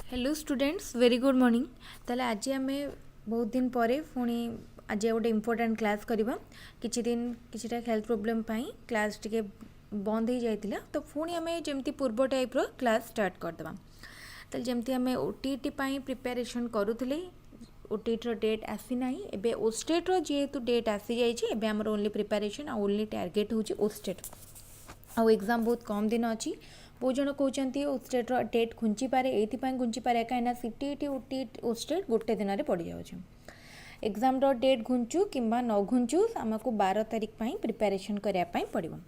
Hello students very good morning. ताले आज आम बहुत दिन पर पुणी आज गोटे इम्पोर्टाट क्लास करवा किछि दिन किछिटा हेल्थ प्रोब्लेम पाई क्लास टिके बंद हो जाइतिला तो पुणी आम जमती पूर्व टाइप रो क्लास स्टार्ट करदबा। ताले जमती आम ओटीटी पाई प्रिपरेशन करूथिले ओटीटी रो डेट आसी नाही एबे ओस्टेट रो जेहेतु डेट आसी जाइछि एबे हमर ओनली प्रिपरेशन आ ओनली टारगेट होछि ओस्टेट आउ एग्जाम बहुत कम दिन अच्छी बहुत जन कहते ओस्टेट डेट घुंची पारे ये घुंची पारे कहीं सीटीईटी ओटीटी ओस्टेट गोटे दिन में पड़ जाऊँ एग्जाम डेट घुंचु कि न घुंचु आमको 12 तारीख पर प्रिपरेशन करने पड़ो।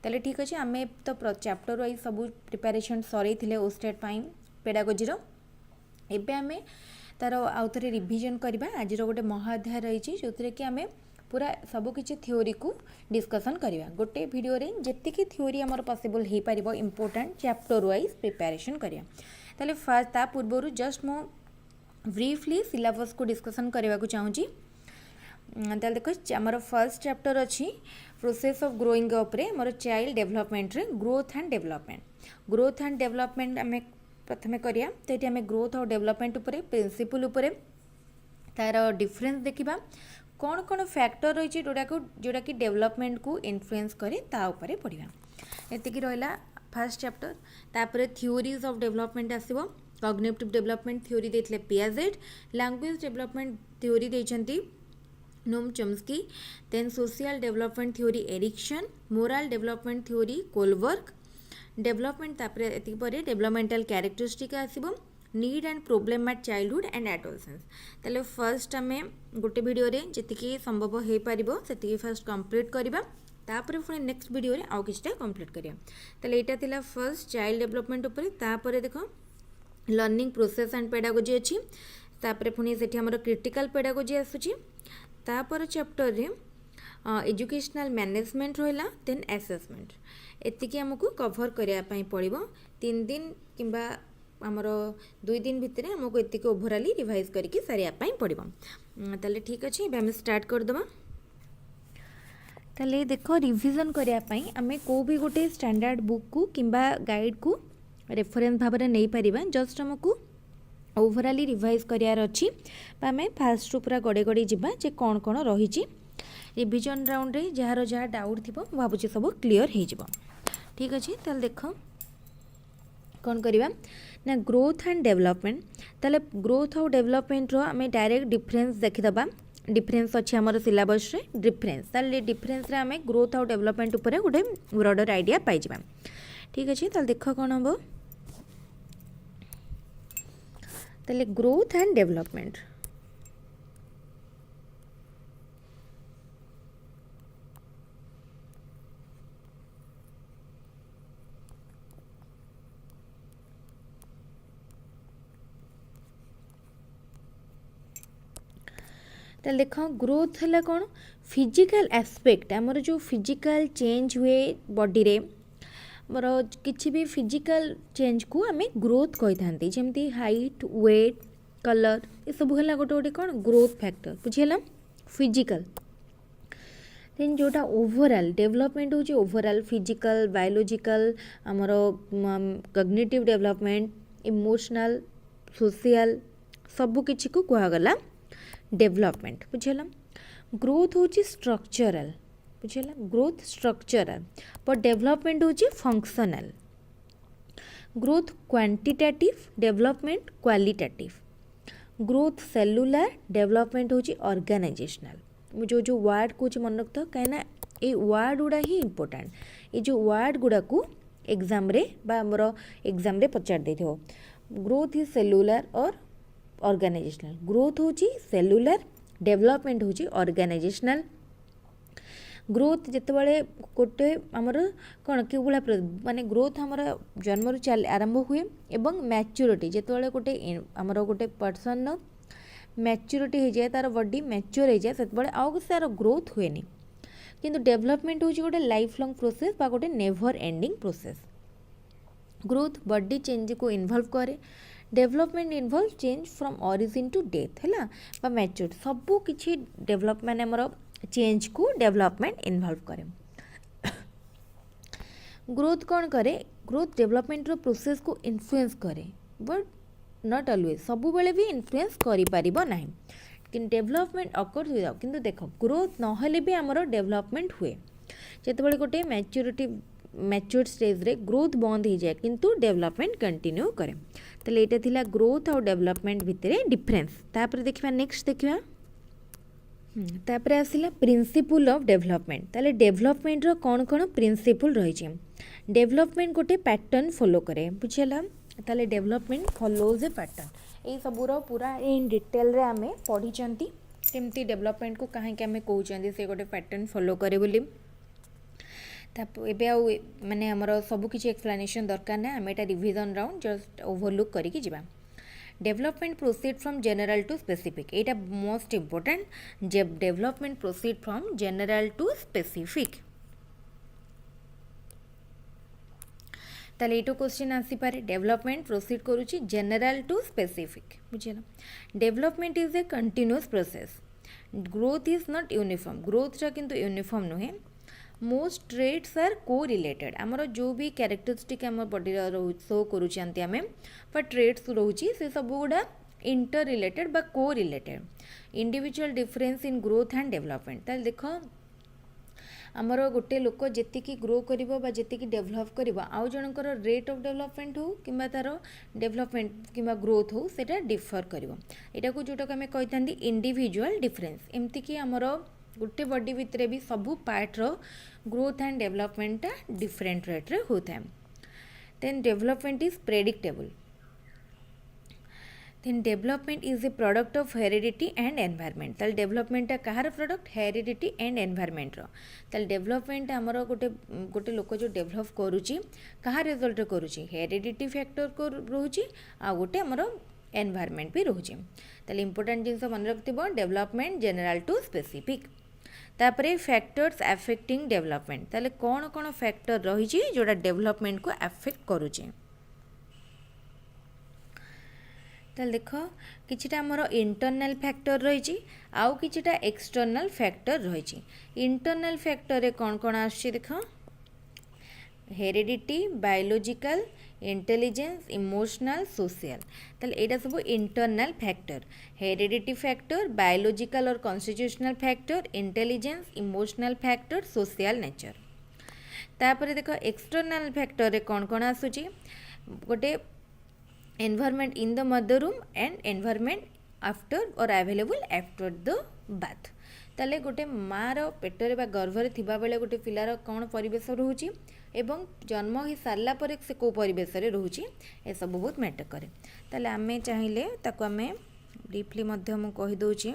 ताले ठीक अच्छे आम तो चैप्टर वाइज सब प्रिपरेशन सर ओस्टेट पेडागोजी एबे आम तार आउ थे रिविजन करवा आज गोटे महाअध्याय रही जो कि आम पूरा सबकि थ्योरी को डिस्कसन करवा गोटे वीडियो रे जेतिकी थ्योरी आमर पॉसिबल हो पार इम्पोर्टेंट चैप्टर वाइज प्रिपरेशन करवा। ताले फर्स्ट ता पूर्व जस्ट मो ब्रीफली सिलेबस को डिस्कसन करने को चाहूँगी। ताले देखो आमर फर्स्ट चैप्टर अच्छी प्रोसेस ऑफ ग्रोइंग अप रे आमर चाइल्ड डेवलपमेंट रे ग्रोथ एंड डेवलपमेंट आम प्रथमे करिया तो ये आम ग्रोथ और डेवलपमेंट उपरे प्रिंसिपल उपरे तार डिफरेंस देखिबा कौन कौन फैक्टर रही जोड़ा कि डेवलपमेंट को इन्फ्लुएंस करे ता उपरे पढ़िबा। एतिकी रहिला फर्स्ट चैप्टर। तापरे थ्योरीज ऑफ डेवलपमेंट आसीबो कॉग्निटिव डेवलपमेंट थ्योरी देथिले पियाजेट लैंग्वेज डेवलपमेंट थ्योरी देइचंती Noam Chomsky then social development theory Erikson moral development theory Kohlberg development तापरे एतिकी परे डेवलपमेंटल कैरेक्टरिस्टिक आसीबो need and problem at childhood and adolescence. ताले first आम गोटे वीडियो रे जतिकी संभव हो पारिबो सेतिकी फर्स्ट कंप्लीट करबा तापर पुणी नेक्स्ट वीडियो रे आउ किछटा कंप्लीट करिया। ताले एटा थिला फर्स्ट चाइल्ड डेवलपमेंट ऊपर तापर देखो लर्निंग प्रोसेस एंड पेडागोजी अच्छी तापर पुणी सेठी हमर क्रिटिकल पेडागोजी आसुची तापर चैप्टर रे एजुकेशनल मैनेजमेंट रहिला देन असेसमेंट एतिकी हमकु कवर करिया पई पड़िबो 3 दिन किंबा आमर 2 दिन भितर आमको एतिक ओभराली रिवाइज करके सारे पड़ो। ताले ठीक अच्छे आम स्टार्ट करदे। ताले देख रिविजन करने आम को भी गोटे स्टैंडर्ड बुक को किंबा गाइड को रेफरेंस भाव में नहीं पारिबा जस्ट आमको ओभराली रिवाइज करार अच्छी आम फास्ट पूरा गड़े गड़े जावा जे कौन कौन रही रिविजन राउंड रे जार जहाँ डाउट थी भावुँ सब क्लीयर हो। ठीक अच्छे ताले देख कौन करवा ना ग्रोथ एंड डेवलपमेंट। ताले ग्रोथ और डेवलपमेंट रो आम डायरेक्ट डिफरेंस देखीदबा डिफरेंस अच्छे आमर सिलेबस रे डिफरेंस ताले डिफरेंस रे आम ग्रोथ और डेवलपमेंट ऊपर गोटे ब्रॉडर आइडिया पाइबा। ठीक अच्छे ताले देख कौन हम ताले ग्रोथ एंड डेवलपमेंट ताले देख ग्रोथ है कौन फिजिकल एस्पेक्ट आमर जो फिजिकल चेंज हुए बॉडी रे मोर किसी भी फिजिकल चेंज को आम ग्रोथ कही था जमती हाइट वेट कलर ये सब है गोटे गोटे कौन ग्रोथ फैक्टर बुझीगला फिजिकल। देन जोटा ओवरऑल डेवलपमेंट होची ओवरऑल फिजिकल बायोलॉजिकल आमर कॉग्निटिव डेवलपमेंट इमोशनल सोशल सबु किछि को कहगला डेवलपमेंट बुझेला। ग्रोथ होची स्ट्रक्चरल बुझेला ग्रोथ स्ट्रक्चरल पर डेवलपमेंट होची functional. Growth quantitative development qualitative growth cellular development होची ऑर्गेनाइजेशनल। जो वर्ड को मन रखता कहीं ये वर्ड गुड़ा ही इंपोर्टेंट ये जो वर्ड गुड़ा को एग्जाम रे बा हमर एग्जाम रे पचार देथिबो ग्रोथ इज सेलुलर और ऑर्गेनाइजेशनल ग्रोथ होची सेलुलर डेवलपमेंट होची ऑर्गेनाइजेशनल। ग्रोथ जितेबाला गोटे आमर कौन कि माने ग्रोथ आमर जन्म चल आरंभ हुए एवं मैच्योरिटी जितेबाला गोटे आमर गोटे पर्सन मैच्योरिटी हो जाए तार बॉडी मैच्योर हो जाए से आउ तार ग्रोथ हुए किंतु डेवलपमेंट होची गोटे लाइफ लॉन्ग प्रोसेस बा गोटे never ending process. Growth body change को इन्वॉल्व करे development involve change from origin to death है बा मैच्योर सबू किसी डेवलपमेंट आमर चेंज को डेवलपमेंट इन्वॉल्व करे। ग्रोथ कौन करे ग्रोथ डेवलपमेंट रो प्रोसेस को इन्फ्लुएंस करे बट नॉट ऑलवेज सब बेले भी इन्फ्लुएंस करि परिबो नाही कि डेवलपमेंट अकर्स विदाउट किंतु देखो ग्रोथ नहले भी हमरो डेवलपमेंट हुए जेतेबेले गोटे मैच्योर स्टेज रे ग्रोथ बंद हो जाए किंतु डेवलपमेंट कंटिन्यू करे तले एटा थिला ग्रोथ और डेवलपमेंट भितरे डिफरेंस तापर देखिबा नेक्स्ट देखिबा तापर आसिला प्रिंसिपल ऑफ डेवलपमेंट ताले डेवलपमेंट रो कोन कोन प्रिंसिपल रही छै डेवलपमेंट गोटे पैटर्न फॉलो करे बुझला ताले डेवलपमेंट फॉलोज ए पैटर्न ए सबुरो पूरा इन डिटेल रे आमे पढी चंती केमती डेवलपमेंट को काहे के आमे कहउचंदी से गोटे पैटर्न फॉलो करे बोली एबे आउ माने हमर सब किछि एक्सप्लेनेशन दरकार ना आमे एटा रिवीजन राउंड जस्ट ओवरलुक करिकि जिबा development proceed from general to specific एटा मोस्ट इम्पोर्टेंट जब development proceed from general to specific ताले एटो क्वेश्चन आसी पारे डेवलपमेंट प्रोसीड करूची जनरल टू स्पेसिफिक बुझिला development is a continuous process growth is not uniform growth रा किंतु यूनिफॉर्म नुहे most traits are correlated आमर जो भी कैरेक्टरिस्टिक आम बॉडी शो करूँ आम बा ट्रेड्स रोचे से सब गुड़ा इंटर रिलेटेड बा को related individual difference in growth and development ताल देख आमर गोटे लोक जी ग्रो कर जी डेभलप कर आउ जनकर रेट ऑफ डेवलपमेंट हो कि तार डेवलपमेंट कि ग्रोथ हो सेटा डिफर कर यहाँ को जोटा आम कही था इंडिविजुअल डिफरेंस एमती कि आमर गोटे बॉडी भितर भी सबू पार्ट रो growth and development different rate रे होता है then development is predictable then development is a product of heredity and environment ताल डेवलपमेंट कहार प्रोडक्ट हेरिडिटी एंड एनवायरनमेंट रो ताल डेवलपमेंट आमर गोटे गोटे लोक जो डेवलप करुची कहा रिजल्ट करुची हेरिडिटी फैक्टर को रोची आ गोटे आमर एनवायरनमेंट भी रोचे ताल इंपोर्टेंट जिनस मन रखिबो डेवलपमेंट जनरल टू स्पेसिफिक तापरे फैक्टर्स अफेक्टिंग डेवलपमेंट ताले कौन कौन फैक्टर रही जोड़ा डेवलपमेंट को अफेक्ट करुचे ताले देख किछिटा हमर इंटरनल फैक्टर रही आउ किछिटा एक्सटर्नल फैक्टर रही इंटरनल फैक्टर रे कौन कौन आछी देख heredity biological intelligence emotional social ताले एटा सब internal factor heredity factor biological और constitutional factor intelligence emotional factor social nature तापर देख एक्सटर्नल फैक्टर रे कौन कौन आसुची गोटे environment in the mother room and environment after और अवेलेबल आफ्टर द बाथ ताले गोटे मार पेटरे बा गर्भरे थिबा बेले गोटे पिलार कौन परिवेश रोची एवं जन्म हो सारा पर से कौ परिवेश रोचे ए सब बहुत मैटर करे ताले आमे चाहिए ताको आमे ब्रीफली मध्य मु कहि दोची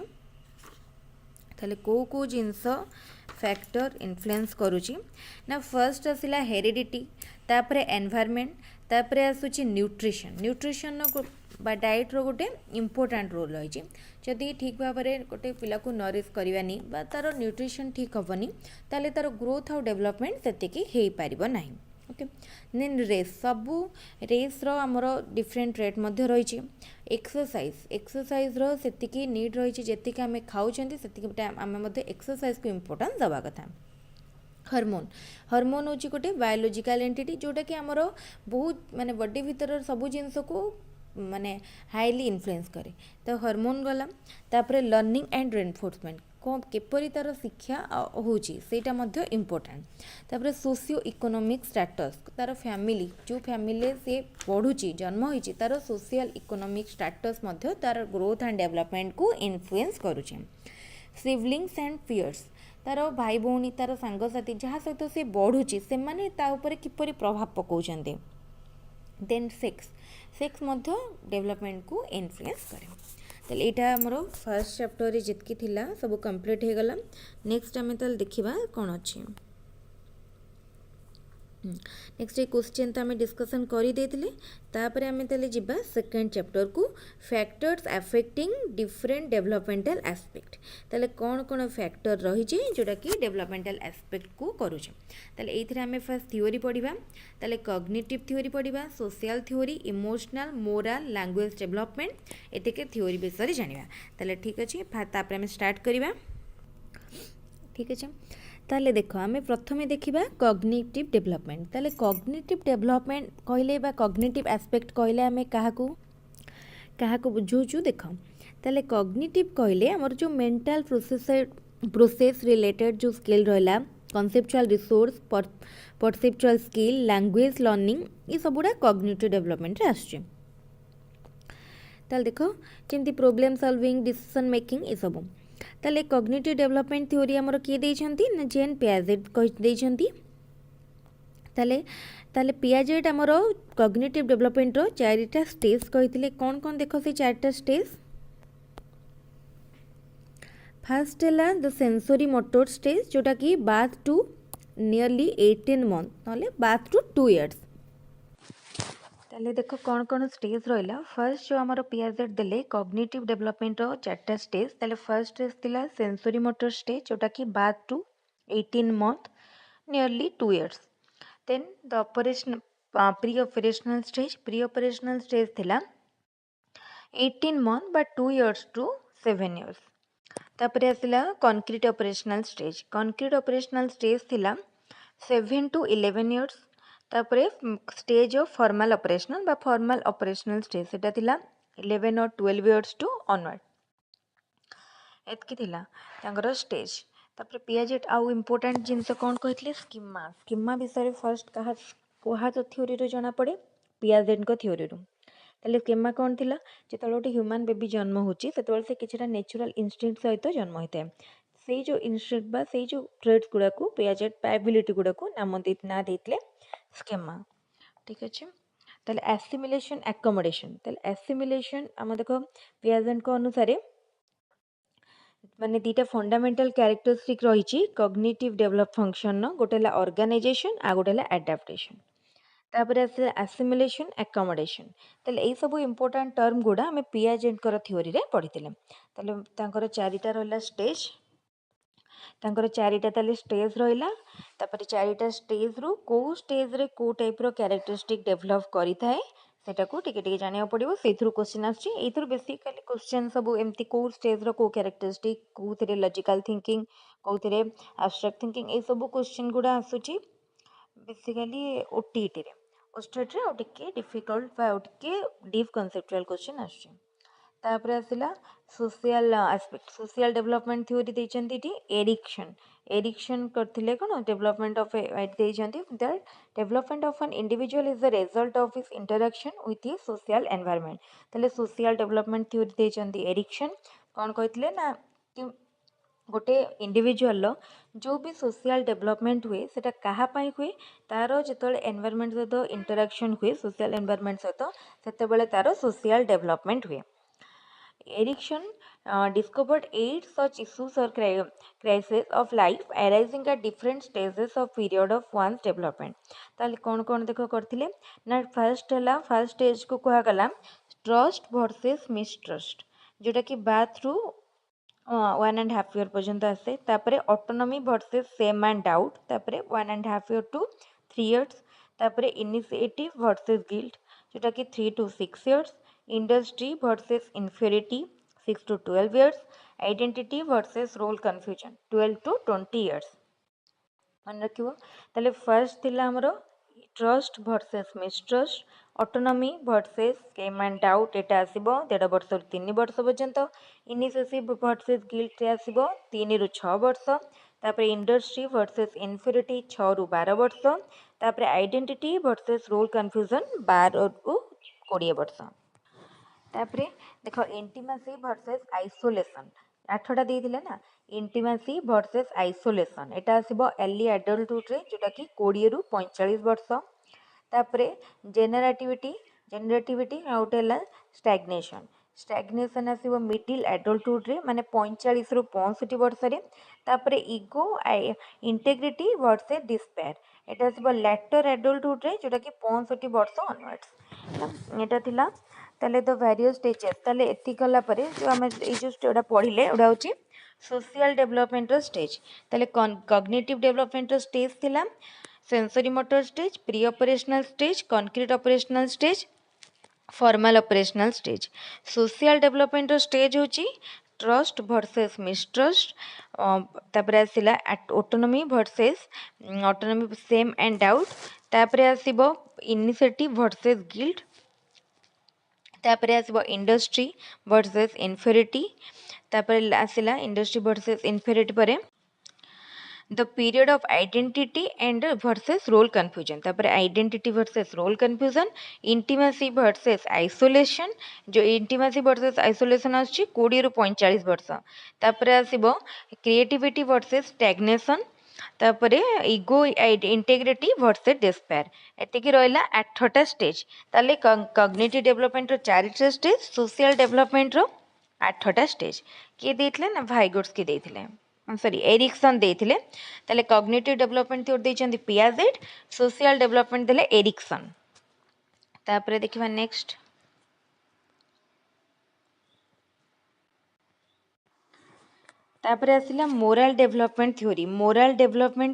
ताले को जिनस फैक्टर इन्फ्लुएंस करूची ना फर्स्ट आसिला हेरिडिटी तापरे एनवायरनमेंट तापरे आसुची न्यूट्रिशन बा डाइट रो गोटे इम्पोर्टेंट रोल रही जदि ठीक भाव में गोटे पिला को नरिश करवानी बा तार न्यूट्रिशन ठीक हेनी ताले तार ग्रोथ और डेवलपमेंट से पारिबो नाही ओके देन रेस सबू रेस रो आमर डिफरेंट रेट मध्य रही एक्सरसाइज रो सेतिकी नीड रही जेतिक आम खाऊँ से आम एक्सरसाइज को इम्पोर्टेंस दवा कथा हार्मोन हूँ गोटे बायोलॉजिकल एंटिटी जोटा कि आमर बहुत माने बॉडी भीतर सबू जिनस को माने हाईली इन्फ्लुएंस करे तो हार्मोन गला तापरे लर्निंग एंड रेनफोर्समेंट कौन केपरी तार शिक्षा होची सेटा मध्य इम्पोर्टेंट तापरे सोशियो इकोनॉमिक स्टेटस तार फैमिली जो फैमिली से पढ़ुची जन्म होईची तार सोशल इकोनॉमिक स्टेटस मध्य तार ग्रोथ एंड डेवलपमेंट को इन्फ्लुएंस करुचे सिबलिंग्स एंड पियर्स तार भाई भौणी तार सांगसाथी जहाँ सहित से बढ़ुची से माने ता ऊपर किपरि प्रभाव पकाउछन्ते देन सेक्स मध्य डेवलपमेंट को इन्फ्लुएंस करे ताले एटा हमरो फर्स्ट चैप्टर रे जितकी थिला सब कंप्लीट हे गला नेक्स्ट आमे ताले देखिबा कोन अछि नेक्स्ट क्वेश्चन तो आम डिस्कसन कर तापर आम ताले जिबा सेकेंड चैप्टर को factors affecting different developmental aspect ताले कौन कौन फैक्टर रही जोटा कि डेवलपमेंटल एस्पेक्ट को करुचे ताले एथिरे आम फर्स्ट थ्योरी पढ़िबा ताले कॉग्निटिव थ्योरी पढ़िबा social theory emotional moral language development एतिके थ्योरी विषय जानिबा ताले ठीक अछि तापर आम स्टार्ट करिबा ठीक अछि ताले देखो आमे प्रथमे देखिबा कॉग्निटिव डेवलपमेंट ताले कॉग्निटिव डेवलपमेंट कहले बा कॉग्निटिव एस्पेक्ट कहले आमे काहाकू क्या बुझाऊँ देख ताले कॉग्निटिव कहले आमर जो मेंटल प्रोसेस रिलेटेड जो स्किल रहा conceptual resource perceptual skill language learning ये सबुड़ा कॉग्निटिव डेवलपमेंट आसुचे। ताले देख जमी प्रोब्लेम सॉल्विंग डिसीजन मेकिंग ये सब ताले कॉग्निटिव डेवलपमेंट थ्योरी आमर किए देछंती ना जेन पियाजेट देछंती। ताले ताले पियाजेट आमर कॉग्निटिव डेवलपमेंट रो चारिटा स्टेज कहिथिले कौन कौन देख से चारिटा स्टेज। फास्ट है द सेंसरी मोटर स्टेज जोटा कि बाथ टू नियरली 18 मंथ ना बाथ टू 2 इयर्स। ताले देखो कौन कौन स्टेज रहा फर्स्ट जो आमर पियाजेट देले कॉग्निटिव डेवलपमेंट रो चार्टा स्टेज ताले फर्स्ट स्टेज थिला सेंसरी मोटर स्टेज जोटा कि birth to 18 month nearly 2 years. Then the operation pre operational stage थिला 18 month but 2 years to 7 years. तापर आसला कंक्रीट ऑपरेशनल स्टेज थिला 7 to 11 इयर्स। तापर stage of formal operational stage सेटा थिला 11 और 12 इयर्स टू ऑनवर्ड। एतकी थिला तांकर स्टेज। तापर पियाजेट आउ इम्पोर्टेंट जिनस कौन कहते स्कीमा विषय फर्स्ट कहा थ्योरी रो जना पड़े पियाजेट को थ्योरी रो। ताले स्कीमा कौन थिला जो गोटे ह्यूमन बेबी जन्म होची से किछटा नेचुरल इंस्टिंक्ट सहित जन्म होता है से जो इंस्टिंक्ट बा से जो ट्रेड्स गुड़ा को पियाजेट एबिलिटी गुड़ा को ना देते स्कीमा। ठीक अच्छे ताले एसिमिलेशन एकोमोडेशन ताले एसिमिलेशन आम देख पियाजेट को अनुसार माने दीटा फंडामेंटल कैरेक्टरिस्टिक रही कॉग्निटिव डेवलप फंक्शन गोटे ऑर्गेनाइजेशन आ गोटे एडाप्टेशन। तापर एसिमिलेशन एकोमोडेशन ताले ये सब इम्पोर्टेंट टर्म गुड़ा आम पियाजेट थ्योरी रे पढ़ी ताले चारिटा रहा स्टेज ताले स्टेज रहा तापर चारिटा स्टेज रु को स्टेज रे को टाइप रो कैरेक्टरिस्टिक डेवलप करि थाए सेटा को टिके जानिया पड़िबो सेथुरु क्वेश्चन आछि एथुरु बेसिकली क्वेश्चन सब एमती को स्टेज रो को कैरेक्टरिस्टिक कोथिरे लॉजिकल थिंकिंग कोथिरे एब्स्ट्रैक्ट थिंकिंग ए सब क्वेश्चन गुड़ा आसुची बेसिकली ओटीटी रे ओस्टेट रे टिके डिफिकल्ट बा टिके डीप कॉन्सेप्चुअल क्वेश्चन आछि। तापर आसला social aspect social development theory देचंती टी एरिक्शन करथिले कोन डेवलपमेंट ऑफ देचंती that development of an individual is the result of his interaction with his social environment. तले सोशल डेवलपमेंट थ्योरी देचंती एरिक्शन कोन कहथिले ना कि गोटे इंडिविजुअल जो भी सोशल डेवलपमेंट हुए सेटा कहा पाई हुए तार जो एनवायरनमेंट सहित इंटरेक्शन हुए सोशल एनवायरनमेंट सहित सेतेबेले तार सोशल डेवलपमेंट हुए। Erickson discovered 8 such issues or crises of life arising at different stages of period of one's development। ताले कौन देखो करथिले ना फर्स्ट स्टेज को कहा गला ट्रस्ट वर्सेस मिसट्रस्ट जोटा कि बाथ थ्रू 1.5 year पर्यंत आसे। तापरे autonomy versus shame and doubt तापरे 1.5 year to 3 years। तापरे इनिशिएटिव वर्सेस गिल्ट जोटा कि 3 to 6 years। Industry versus inferiority 6 to 12 years। Identity versus role confusion 12 to 20 years। मन रखिबो ताले फर्स्ट थिला हमरो trust versus mistrust autonomy versus scam and doubt एटा आसीबो 1.5 वर्ष रु 3 वर्ष पर्यंत। इनिशिएटिव वर्सेस गिल्ट रे आसीबो 3 रु 6 वर्ष। तापर इंडस्ट्री वर्सेस इन्फ्योरिटी 6 रु 12 वर्ष। तापर आइडेंटिटी वर्सेस रोल कन्फ्यूजन 12 रु 20 वर्ष। तापरे देखो इंटीमेसी वर्सेस आइसोलेशन 8टा देइथिले ना इंटीमेसी वर्सेस आइसोलेशन एटा आसीबो अर्ली एडल्टहुड रे जोटा कि 20 रु 45 वर्ष। तापरे जेनरेटिविटी आउटेला स्टैग्नेशन आसीबो मिडिल एडल्टहुड रे माने 45 रु 65 वर्ष रे। तापरे ईगो इंटेग्रिटी वर्सेस डिस्पेयर एटा आसीबो लेटर एडल्टहुड रे जोटा कि 65 वर्ष ऑनवर्ड्स। एटा थिला ताले द वेरियस स्टेजेस ताले एति कला परे जो हम ए जो स्टेडा पढिले ओडा होची सोशल डेवलपमेंट स्टेज। ताले कॉग्निटिव डेवलपमेंट स्टेज थिला sensory motor stage pre operational stage concrete operational stage formal operational stage. Social development stage होची ट्रस्ट वर्सेस मिसट्रस्ट तापर आसिला autonomy versus autonomy shame and doubt. तापर आसीबो इनिशिएटिव वर्सेस गिल्ट। तापर आसब industry versus inferiority तापर आसला industry versus inferiority पर the period of identity and versus role confusion तापर identity versus role confusion intimacy versus isolation जो intimacy versus isolation आछि 20 रु 45 वर्ष तापर आसीबो creativity versus stagnation तापर ईगो इंटेग्रिटी वर्सेस डिस्पेयर एतिकी रहिला 8टा स्टेज ताले कॉग्निटिव डेवलपमेंट रो 4टा स्टेज सोशल डेवलपमेंट रो 8टा stage किए देथिले ना भाइगोट्स की देथिले सॉरी एरिक्सन देथिले ताले कॉग्निटिव डेवलपमेंट थ्योरी देचंदी पियाजेट सोशल डेवलपमेंट देले एरिक्सन तापर देखिबा नेक्स्ट तापर आसिला मोराल डेवलपमेंट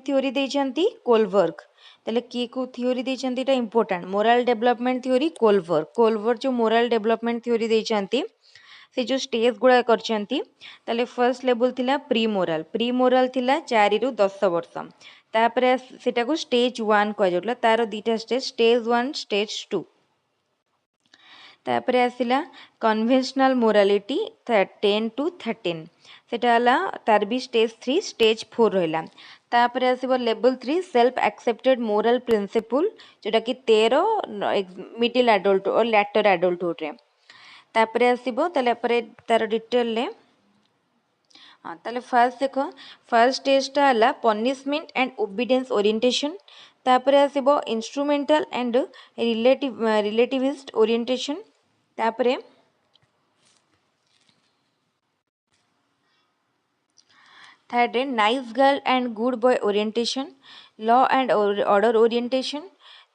थ्योरी देचंती कोलबर्ग ताले की को थ्योरी देचंती एटा important moral development theory Kohlberg जो मोराल डेवलपमेंट थ्योरी देचंती से जो स्टेज गुड़ा करचंती ताले फर्स्ट लेवल थिला प्री मोराल थिला 4 रु 10 वर्ष तापर सेटा को स्टेज 1 कह जाउला तार दीटा स्टेज 1 स्टेज 2 तापर आसिला कन्वेंशनल मोरालिटी 10 टू 13 सेटा हला तार भी स्टेज 3 स्टेज 4 रहला तापर आसीबो level 3 self accepted moral principle जोटा कि 13 मिडिल एडल्ट और लैटर एडल्टहुड रे तापर आसीबो ताले परे तार डिटेल ले हाँ ताले फर्स्ट देखो फर्स्ट स्टेजटा हला पनिशमेंट एंड ओबीडियंस ओरिएंटेशन तापर आसीबो इंस्ट्रूमेंटल एंड रिलेटिविस्ट ओरिएंटेशन तापर third nice girl and good boy orientation law and order orientation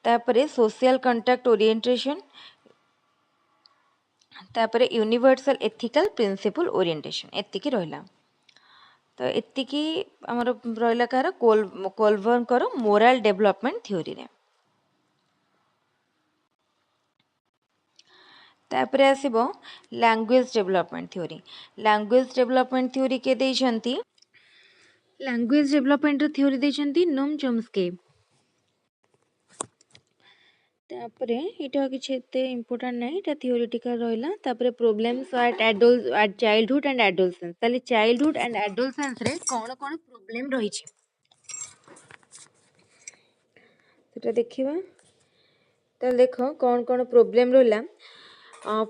तापर सोशल कंटैक्ट ओरिएंटेशन तापर यूनिवर्सल एथिकल प्रिंसिपल ओरिएंटेशन एतिकी रहला तो एतिकी हमर रहला कार कोलबर्गर मोरल डेवलपमेंट थ्योरी रे तापर आसीबो लैंग्वेज डेवलपमेंट थ्योरी के देछंती language development theory देछंती Noam Chomsky तापरे इटा किछि एते इंपोर्टेंट नै इटा थियोरेटिकल रहला तापरे problems eight childhood and adolescence ताले चाइल्डहुड एंड एडोलसेंस रे कोन कोन प्रॉब्लम रही छि सेटा देखिबा ताले देखो कोन कोन प्रॉब्लम रहला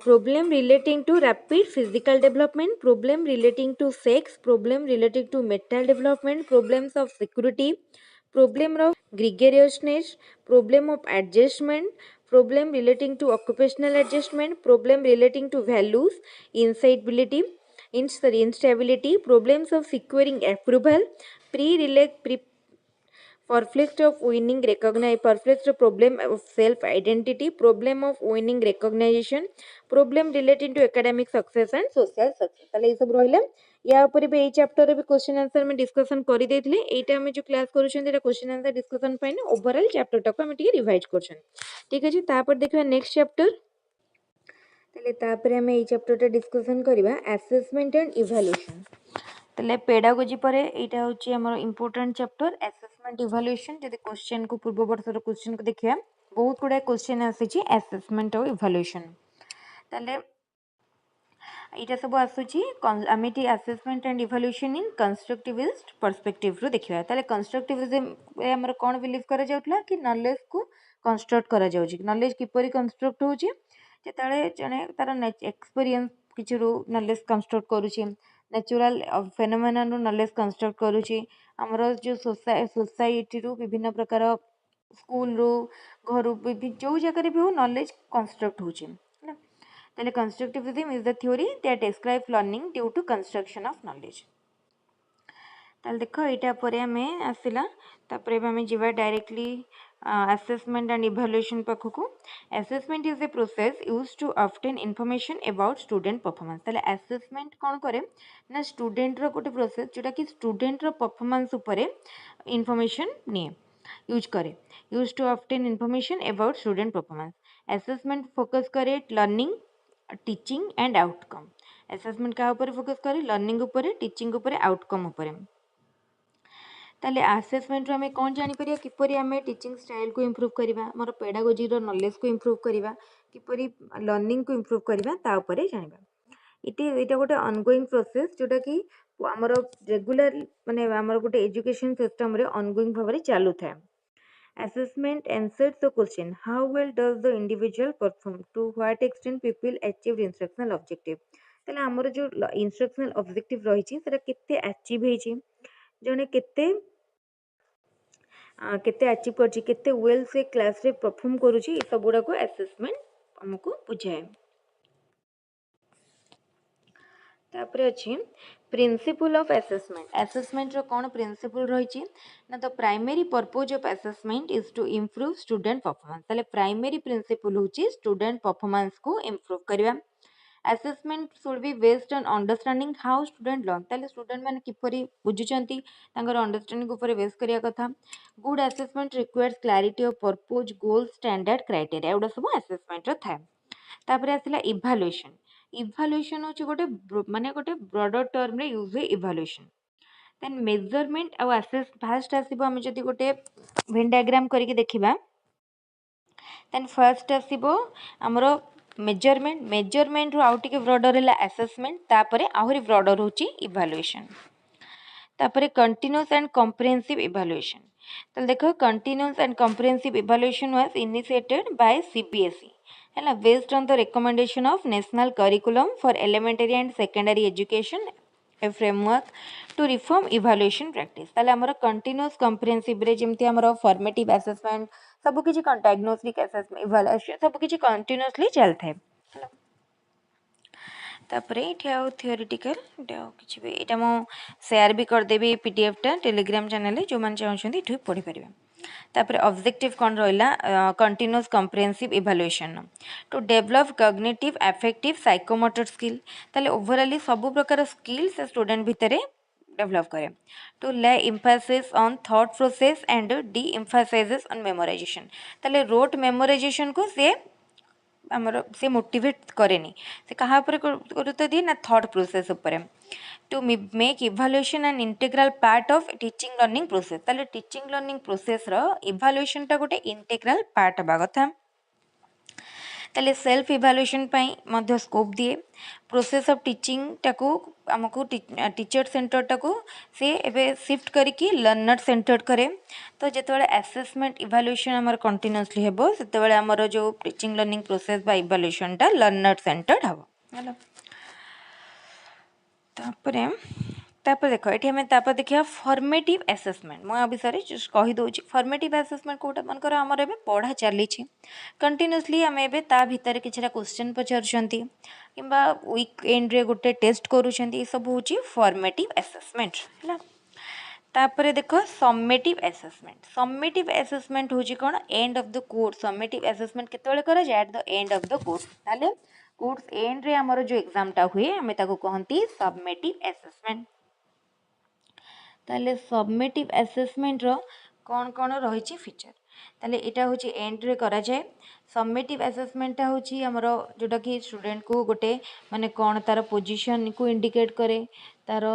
problem relating to rapid physical development, problem relating to sex, problem relating to mental development, problems of security, problem of gregariousness, problem of adjustment, problem relating to occupational adjustment, problem relating to values, insightability, instability, problems of securing approval, perplexed of winning recognize perplexed problem of self identity problem of winning recognition problem relating to academic success and social success ताले ये सब रहले या ऊपर भी ए chapter रे भी question answer में डिस्कशन करि देथिले एटा हम जो क्लास करूछन एटा question answer discussion pine overall chapter तक हम टिके रिवाइज करछन ठीक अछि तापर देखबा नेक्स्ट चैप्टर ताले तापर हम ए चैप्टर टा डिस्कशन करबा असेसमेंट एंड इवैल्यूएशन ताले पेडागोजी पर एटा होची हमर इंपोर्टेंट चैप्टर असेसमेंट इवैल्यूएशन जदि क्वेश्चन को पूर्व वर्ष रो क्वेश्चन को देखिया बहुत गुडा क्वेश्चन आसी छि असेसमेंट और इवैल्यूएशन ताले एटा सब आसुची आमिटी assessment and evaluation in constructivist perspective रो देखिया ताले कंस्ट्रक्टिविज्म रे हमर कोन बिलीव करा जाउतला कि नॉलेज को कंस्ट्रक्ट करा जाउची नॉलेज किपरि कंस्ट्रक्ट होची जेताले जने तार एक्सपीरियंस किछि रो नॉलेज कंस्ट्रक्ट करूची नेचुरल फेनोमेना रो नॉलेज कंस्ट्रक्ट करूची हमर जो सोसाइटी रो विभिन्न प्रकार स्कूल रो घर रो जो जगह रे भी हो नॉलेज कंस्ट्रक्ट होची ताले constructivism is the theory that describes learning due to construction of knowledge ताले देखो एटा परे हमें आसिला तापरे हमें जीवा डायरेक्टली assessment and evaluation पाखकु assessment is a process used to obtain information about student performance ताले assessment कोन करे ना स्टूडेंट रो गोटे प्रोसेस जोटा कि स्टूडेंट रो परफॉर्मेंस ऊपर इंफॉर्मेशन ने यूज करे use to obtain information about student performance assessment focus करे learning teaching and outcome assessment का ऊपर फोकस करे लर्निंग ऊपर टीचिंग ऊपर आउटकम ऊपर ताले आसेसमेंट रो हमें कौन जानी परिया किपरि हमें टीचिंग स्टाइल को इम्प्रूव करबा हमर पेडागोजी रो नॉलेज को इम्प्रूव करबा किपरि लर्निंग को इम्प्रूव करबा ता ऊपर जानिबा इटा गोटे ऑनगोइंग प्रोसेस जोटा कि हमर रेगुलर माने हमर गोटे एजुकेशन सिस्टम रे ऑनगोइंग भाबरे चालू थाए assessment answers the question how well does the individual perform to what extent people achieved instructional objective ताले हमर जो instructional objective रही छी सेटा केते अचीव हेची जने केते अचीव करछि केते वेल से क्लास रे परफॉर्म करूछि ई सब गुडा को असेसमेंट हमको बुझाए तापर अछि प्रिंसिपल ऑफ असेसमेंट असेसमेंट रो कोन प्रिंसिपल रही छी ना तो primary purpose of assessment is to improve student performance ताले प्राइमरी प्रिंसिपल होची स्टूडेंट परफॉर्मेंस को इम्प्रूव करबा assessment should be based on understanding how student learn ताले स्टूडेंट माने किपरि बुझुचंती तांकर अंडरस्टैंडिंग ऊपर बेस करिया कथा good assessment requires clarity of purpose goal standard criteria एडा सब असेसमेंट रो थाए तापर आसिला इवैल्यूएशन इवैल्यूएशन होची गोटे ब्रॉडर टर्म रे यूज हुए इवैल्यूएशन देन मेजरमेंट और असेस फास्ट आसीबो हम जदी गोटे वेन डायग्राम करके देखिबा देन फर्स्ट आसीबो हमरो मेजरमेंट रो आउट के ब्रॉडर है असेसमेंट तापरे आहुरी ब्रॉडर होची इवैल्यूएशन तापरे कंटीन्यूअस एंड कॉम्प्रिहेंसिव इवैल्यूएशन तो देखो continuous and comprehensive evaluation was initiated by CBSE है based on the recommendation of national curriculum for elementary and secondary education a framework to reform evaluation practice ताले हमर continuous comprehensive रे जेमती हमर formative assessment सब किछि diagnostic assessment evaluation सब किछि continuously चलथे तापरे इठे आउ थियोरेटिकल इटा किछि भी इटा मो शेयर भी कर देबी पीडीएफ टा टेलीग्राम चैनल रे जो मान चाहछन्ती इठे पढि परिबे तापर ऑब्जेक्टिव कौन रहा continuous comprehensive evaluation to develop cognitive affective psychomotor skill ताले ओवरऑली सब प्रकार स्किल से स्टूडेंट भितर डेवलप करे to lay emphasis on thought process and deemphasises on memorisation ताले रोट मेमोराइजेशन को से मोटिवेट करेनी से कहा गुरुत्व दिए ना थॉट प्रोसेस ऊपर to make evaluation and integral part of teaching learning process ताले टीचिंग लर्निंग प्रोसेस रो इवैल्यूएशन टा गोटे इंटीग्रल पार्ट हबा कथा ताले सेल्फ इवैल्यूएशन पई मध्य स्कोप दिए प्रोसेस ऑफ टीचिंग टाको हमको टीचर सेंटर टाको से एबे शिफ्ट करके लर्नर सेंटर्ड करे तो जेतेबेले असेसमेंट इवैल्यूएशन हमर कंटीन्यूअसली हेबो सेतेबेले हमर जो टीचिंग लर्निंग प्रोसेस बा इवैल्यूएशन टा लर्नर सेंटर्ड हबो हला तापरे देख ये हमें देखिए फॉर्मेटिव असेसमेंट मो विषय जस्ट कही दूसरी फॉर्मेटिव असेसमेंट कोटा मनकर आमर एबे पढ़ा चली कंटिन्यूअसली आम एबे ता भितर किछटा क्वेश्चन पचारुछंती किंबा वीकेंड रे गोटे टेस्ट करूछंती सब होची फॉर्मेटिव असेसमेंट हैला तापरे देखो सम्मेटिव असेसमेंट होची कोन end of the course summative assessment केतेबेले करा जाय at the end of the course ताले कोर्स एंड रे हमर जो एग्जाम टा हुए हमें ताको कहंती सबमेटिव असेसमेंट ताले सबमेटिव असेसमेंट रो कौन रही फीचर ताले एटा होची एंड रे करा जाए सबमेटिव असेसमेंट टा होची हमरो जोटा कि स्टूडेंट को गोटे माने कौन तार पोजीशन को इंडिकेट करे तार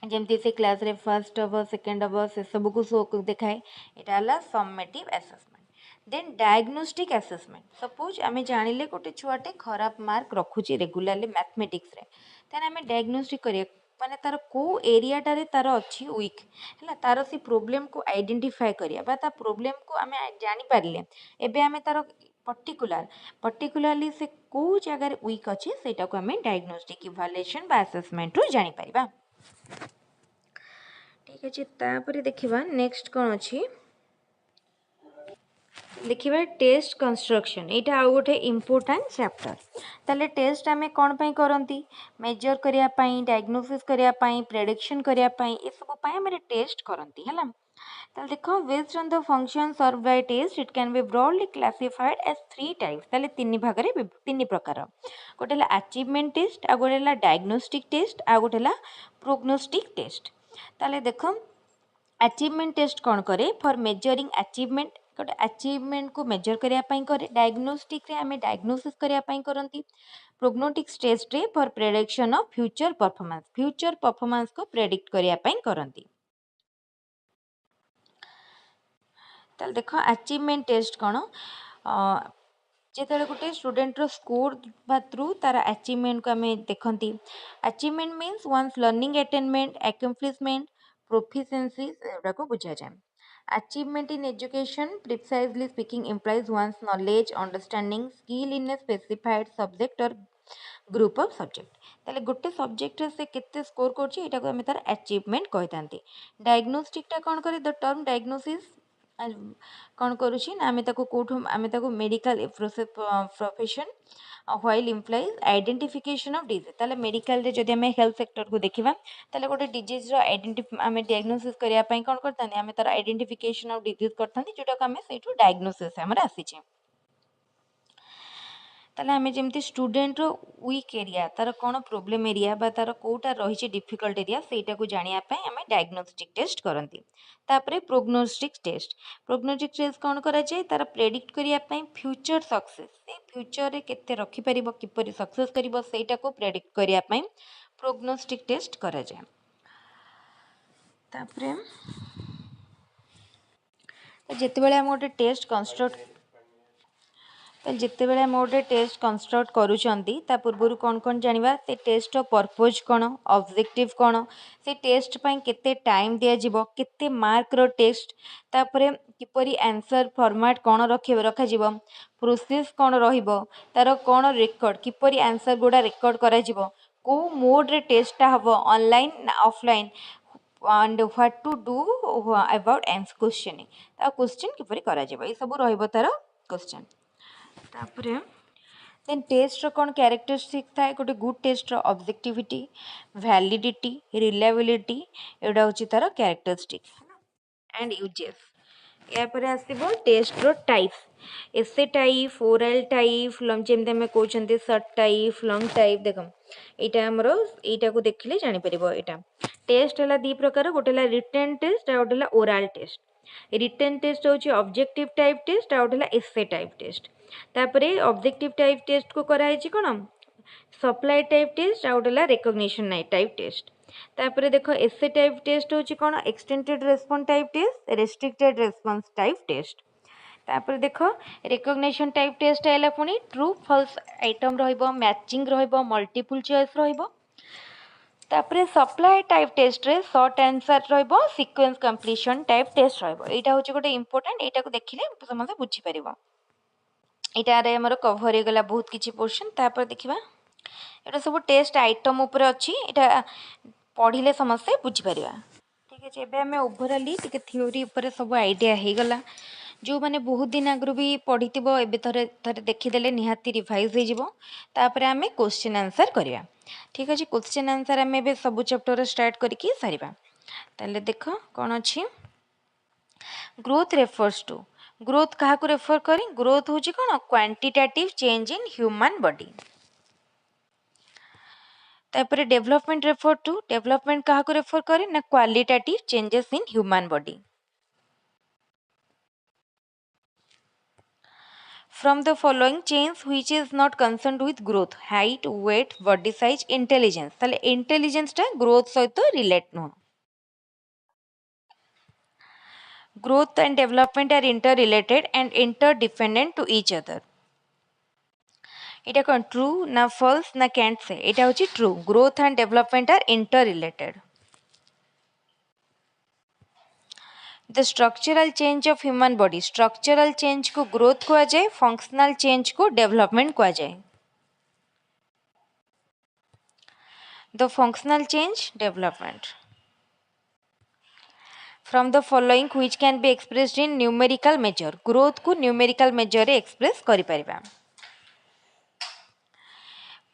जेमती से क्लास रे फर्स्ट हब सेकेंड हब से सब को शो देखाए एटा हला summative assessment then diagnostic assessment suppose आमे जानिले गोटे छुआटे खराब मार्क रखुची रेगुलरली मैथमेटिक्स रे तेन आमे डायग्नोस्टिक करिया माने तार को एरिया टारे तार अच्छी वीक है तार से प्रोब्लेम को आइडेंटिफाई करिया बा ता प्रोब्लेम को आमे जानि पारले एबे आमे तार पर्टिकुलरली से को जगह वीक अच्छी सेटा को आमे डायग्नोस्टिक इवैल्यूएशन बा असेसमेंट रो जानि परिबा ठीक अछि तापरे देखिबा नेक्स्ट कोन अछि देखिबा टेस्ट कंस्ट्रक्शन एटा आ गोटे इम्पोर्टेंट चैप्टर ताले टेस्ट आमे कोन पई करंती मेजर करिया पई डायग्नोसिस करिया पई प्रेडिक्शन करिया पई ए सब पई हमरे टेस्ट करंती हला ताले देखो based on the function served by test it can be broadly classified as 3 types ताले तीन भाग रे तीन प्रकार गोटे ला अचीवमेंट टेस्ट आ गोटे ला डायग्नोस्टिक टेस्ट आ गोटे ला प्रोग्नोस्टिक टेस्ट ताले देखो अचीवमेंट टेस्ट कौन करे फॉर मेजरिंग अचीवमेंट गोटे अचीवमेंट को मेजर करिया पई करे डायग्नोस्टिक रे हमें डायग्नोसिस करिया पई करंती प्रोग्नोटिक टेस्ट रे for prediction of future performance को प्रेडिक्ट करिया पई करंती ତାହେଲେ ଦେଖ ଆଚିଭମେଣ୍ଟ ଟେଷ୍ଟ କ'ଣ, ଯେତେବେଳେ ଗୋଟେ ଷ୍ଟୁଡେଣ୍ଟର ସ୍କୋର ବା ଥ୍ରୁ ତାର ଆଚିଭମେଣ୍ଟକୁ ଆମେ ଦେଖନ୍ତି। Achievement means one's learning attainment, accomplishment, proficiency ଏଗୁଡ଼ାକୁ ବୁଝାଯାଏ। Achievement in education, precisely speaking, implies one's knowledge, understanding, skill in a specified subject or group of subject। তাহলে ଗୋଟେ ସବଜେକ୍ଟରେ ସେ କେତେ ସ୍କୋର କରୁଛି ଏଇଟାକୁ ଆମେ ତାର ଆଚିଭମେଣ୍ଟ କହିଥାନ୍ତି। ଡାଇଗ୍ନୋଷ୍ଟିକଟା କ'ଣ କରେ, ଦ ଟର୍ମ ଡାଇଗ୍ନୋସିସ୍ କ'ଣ କରୁଛି ନା ଆମେ ତାକୁ medical profession while implies identification of disease. ତାହେଲେ ମେଡ଼ିକାଲରେ ଯଦି ଆମେ ହେଲ୍ଥ ସେକ୍ଟରକୁ ଦେଖିବା ତାହେଲେ ଗୋଟେ ଡିଜିଜ୍ର ଆମେ ଡାଇଗ୍ନୋସିସ୍ କରିବା ପାଇଁ କ'ଣ କରିଥାନ୍ତି, ଆମେ ତାର ଆଇଡେଣ୍ଟିଫିକେସନ୍ ଅଫ୍ ଡିଜିଜ୍ କରିଥାନ୍ତି, ଯେଉଁଟାକୁ ଆମେ ସେଇଠୁ ଡାଇଗ୍ନୋସିସ୍ ଆମର ଆସିଛେ। ତାହେଲେ ଆମେ ଯେମିତି ଷ୍ଟୁଡେଣ୍ଟର ୱିକ୍ ଏରିଆ, ତାର କ'ଣ ପ୍ରୋବ୍ଲେମ୍ ଏରିଆ ବା ତାର କେଉଁଟା ରହିଛି ଡିଫିକଲ୍ଟ ଏରିଆ, ସେଇଟାକୁ ଜାଣିବା ପାଇଁ ଆମେ ଡାଇଗ୍ନୋଷ୍ଟିକ୍ ଟେଷ୍ଟ କରନ୍ତି। ତାପରେ ପ୍ରୋଗ୍ନୋଷ୍ଟିକ୍ ଟେଷ୍ଟ। ପ୍ରୋଗ୍ନୋଷ୍ଟିକ୍ ଟେଷ୍ଟ କ'ଣ କରାଯାଏ, ତାର ପ୍ରେଡିକ୍ଟ କରିବା ପାଇଁ ଫ୍ୟୁଚର ସକ୍ସେସ୍, ସେ ଫ୍ୟୁଚରରେ କେତେ ରଖିପାରିବ, କିପରି ସକ୍ସେସ୍ କରିବ, ସେଇଟାକୁ ପ୍ରେଡିକ୍ଟ କରିବା ପାଇଁ ପ୍ରୋଗ୍ନୋଷ୍ଟିକ୍ ଟେଷ୍ଟ କରାଯାଏ। ତାପରେ ଯେତେବେଳେ ଆମେ ଗୋଟେ ଟେଷ୍ଟ କନଷ୍ଟ୍ରକ୍ଟ କରୁଛନ୍ତି ତା ପୂର୍ବରୁ କ'ଣ କ'ଣ ଜାଣିବା, ସେ ଟେଷ୍ଟର ପର୍ପୋଜ୍ କ'ଣ, ଅବଜେକ୍ଟିଭ୍ କ'ଣ, ସେ ଟେଷ୍ଟ ପାଇଁ କେତେ ଟାଇମ୍ ଦିଆଯିବ, କେତେ ମାର୍କର ଟେଷ୍ଟ, ତାପରେ କିପରି ଆନ୍ସର୍ ଫର୍ମାଟ୍ କ'ଣ ରଖାଯିବ, ପ୍ରୋସେସ୍ କ'ଣ ରହିବ, ତାର କ'ଣ ରେକର୍ଡ଼, କିପରି ଆନ୍ସର୍ ଗୁଡ଼ା ରେକର୍ଡ଼ କରାଯିବ, କେଉଁ ମୋଡ଼୍ରେ ଟେଷ୍ଟଟା ହେବ, ଅନଲାଇନ୍ ନା offline, and what to do about questioning, ତା କ୍ୱେଶ୍ଚିନ୍ କିପରି କରାଯିବ, ଏସବୁ ରହିବ ତାର କ୍ୱେଶ୍ଚନ୍। ତାପରେ ଦେନ୍ ଟେଷ୍ଟର କ'ଣ କ୍ୟାରେକ୍ଟରିଷ୍ଟିକ୍ ଥାଏ, ଗୋଟେ ଗୁଡ୍ ଟେଷ୍ଟର ଅବଜେକ୍ଟିଭିଟି, ଭ୍ୟାଲିଡିଟି, ରିଲାଏବିଲିଟି, ଏଗୁଡ଼ା ହେଉଛି ତାର କ୍ୟାରେକ୍ଟରିଷ୍ଟିକ୍ ଆଣ୍ଡ ୟୁଜେସ୍। ଏହାପରେ ଆସିବ ଟେଷ୍ଟର ଟାଇପ୍ସ, ଏସେ ଟାଇପ୍, ଓରାଲ୍ ଟାଇପ୍, ଯେମିତି ଆମେ କହୁଛନ୍ତି ସର୍ଟ ଟାଇପ୍, ଲଙ୍ଗ୍ ଟାଇପ୍। ଦେଖ ଏଇଟା ଆମର ଏଇଟାକୁ ଦେଖିଲେ ଜାଣିପାରିବ। ଏଇଟା ଟେଷ୍ଟ ହେଲା ଦୁଇ ପ୍ରକାର, ଗୋଟେ ହେଲା ରିଟେନ୍ ଟେଷ୍ଟ ଆଉ ଗୋଟେ ହେଲା ଓରାଲ୍ ଟେଷ୍ଟ। ରିଟେନ୍ ଟେଷ୍ଟ ହେଉଛି ଅବଜେକ୍ଟିଭ୍ ଟାଇପ୍ ଟେଷ୍ଟ ଆଉ ଗୋଟେ ହେଲା ଏସେ ଟାଇପ୍ ଟେଷ୍ଟ। ତାପରେ ଅବଜେକ୍ଟିଭ୍ ଟାଇପ୍ ଟେଷ୍ଟକୁ କରାହେଇଛି କ'ଣ, ସପ୍ଲାଏ ଟାଇପ୍ ଟେଷ୍ଟ ଆଉ ଗୋଟେ ହେଲା ରେକଗ୍ନିସନ୍ ଟାଇପ୍ ଟେଷ୍ଟ। ତାପରେ ଦେଖ ଏସେ ଟାଇପ୍ ଟେଷ୍ଟ ହେଉଛି କ'ଣ, extended response type test, restricted response type test. ତାପରେ ଦେଖ ରେକଗ୍ନିସନ୍ ଟାଇପ୍ ଟେଷ୍ଟ ହେଲା ପୁଣି ଟ୍ରୁ ଫଲ୍ସ ଆଇଟମ୍ ରହିବ, ମ୍ୟାଚିଂ ରହିବ, ମଲ୍ଟିପୁଲ୍ ଚଏସ୍ ରହିବ। ତାପରେ ସପ୍ଲାଏ ଟାଇପ୍ ଟେଷ୍ଟରେ ସର୍ଟ ଆନ୍ସର୍ ରହିବ, ସିକ୍ୱେନ୍ସ କମ୍ପ୍ଲିସନ୍ ଟାଇପ୍ ଟେଷ୍ଟ ରହିବ। ଏଇଟା ହେଉଛି ଗୋଟେ ଇମ୍ପୋର୍ଟାଣ୍ଟ, ଏଇଟାକୁ ଦେଖିଲେ ସମସ୍ତେ ବୁଝିପାରିବ। ଏଇଟାରେ ଆମର କଭର୍ ହେଇଗଲା ବହୁତ କିଛି ପୋର୍ସନ୍। ତାପରେ ଦେଖିବା ଏଇଟା ସବୁ ଟେଷ୍ଟ ଆଇଟମ୍ ଉପରେ ଅଛି, ଏଇଟା ପଢ଼ିଲେ ସମସ୍ତେ ବୁଝିପାରିବା। ଠିକ୍ ଅଛି, ଏବେ ଆମେ ଓଭରାଲି ଟିକେ ଥିଓରି ଉପରେ ସବୁ ଆଇଡ଼ିଆ ହେଇଗଲା। ଯେଉଁମାନେ ବହୁତ ଦିନ ଆଗରୁ ବି ପଢ଼ିଥିବ ଏବେ ଥରେ ଦେଖିଦେଲେ ନିହାତି ରିଭାଇଜ୍ ହେଇଯିବ। ତାପରେ ଆମେ କ୍ୱେଶ୍ଚିନ୍ ଆନ୍ସର୍ କରିବା। ଠିକ୍ ଅଛି, କ୍ୱେଶ୍ଚିନ୍ ଆନ୍ସର୍ ଆମେ ଏବେ ସବୁ ଚାପ୍ଟର ଷ୍ଟାର୍ଟ କରିକି ସାରିବା। ତାହେଲେ ଦେଖ କ'ଣ ଅଛି, ଗ୍ରୋଥ୍ ରେଫର୍ସ ଟୁ, ଗ୍ରୋଥ୍ କାହାକୁ ରେଫର୍ କରି, ଗ୍ରୋଥ୍ ହେଉଛି କ'ଣ, quantitative change in human body. ତାପରେ ଡେଭଲପमेंट रेफर टू, डेवलपमेंट काहाको रेफर करे ना qualitative changes in human body. From the following change which is not concerned with growth, height, weight, body size, intelligence. ताले intelligence टा growth सहित relate नो। Growth and development are interrelated and interdependent to each other. এটা কোন true না false না can't say, এটা হচ্ছে true. Growth and development are interrelated. The structural change of human body, structural change को growth कहा जाए, functional change को डेवलपमेंट कहा जाए। The functional change development. From the following which can be expressed in numerical measure, growth को numerical measure रे express करि परिबा।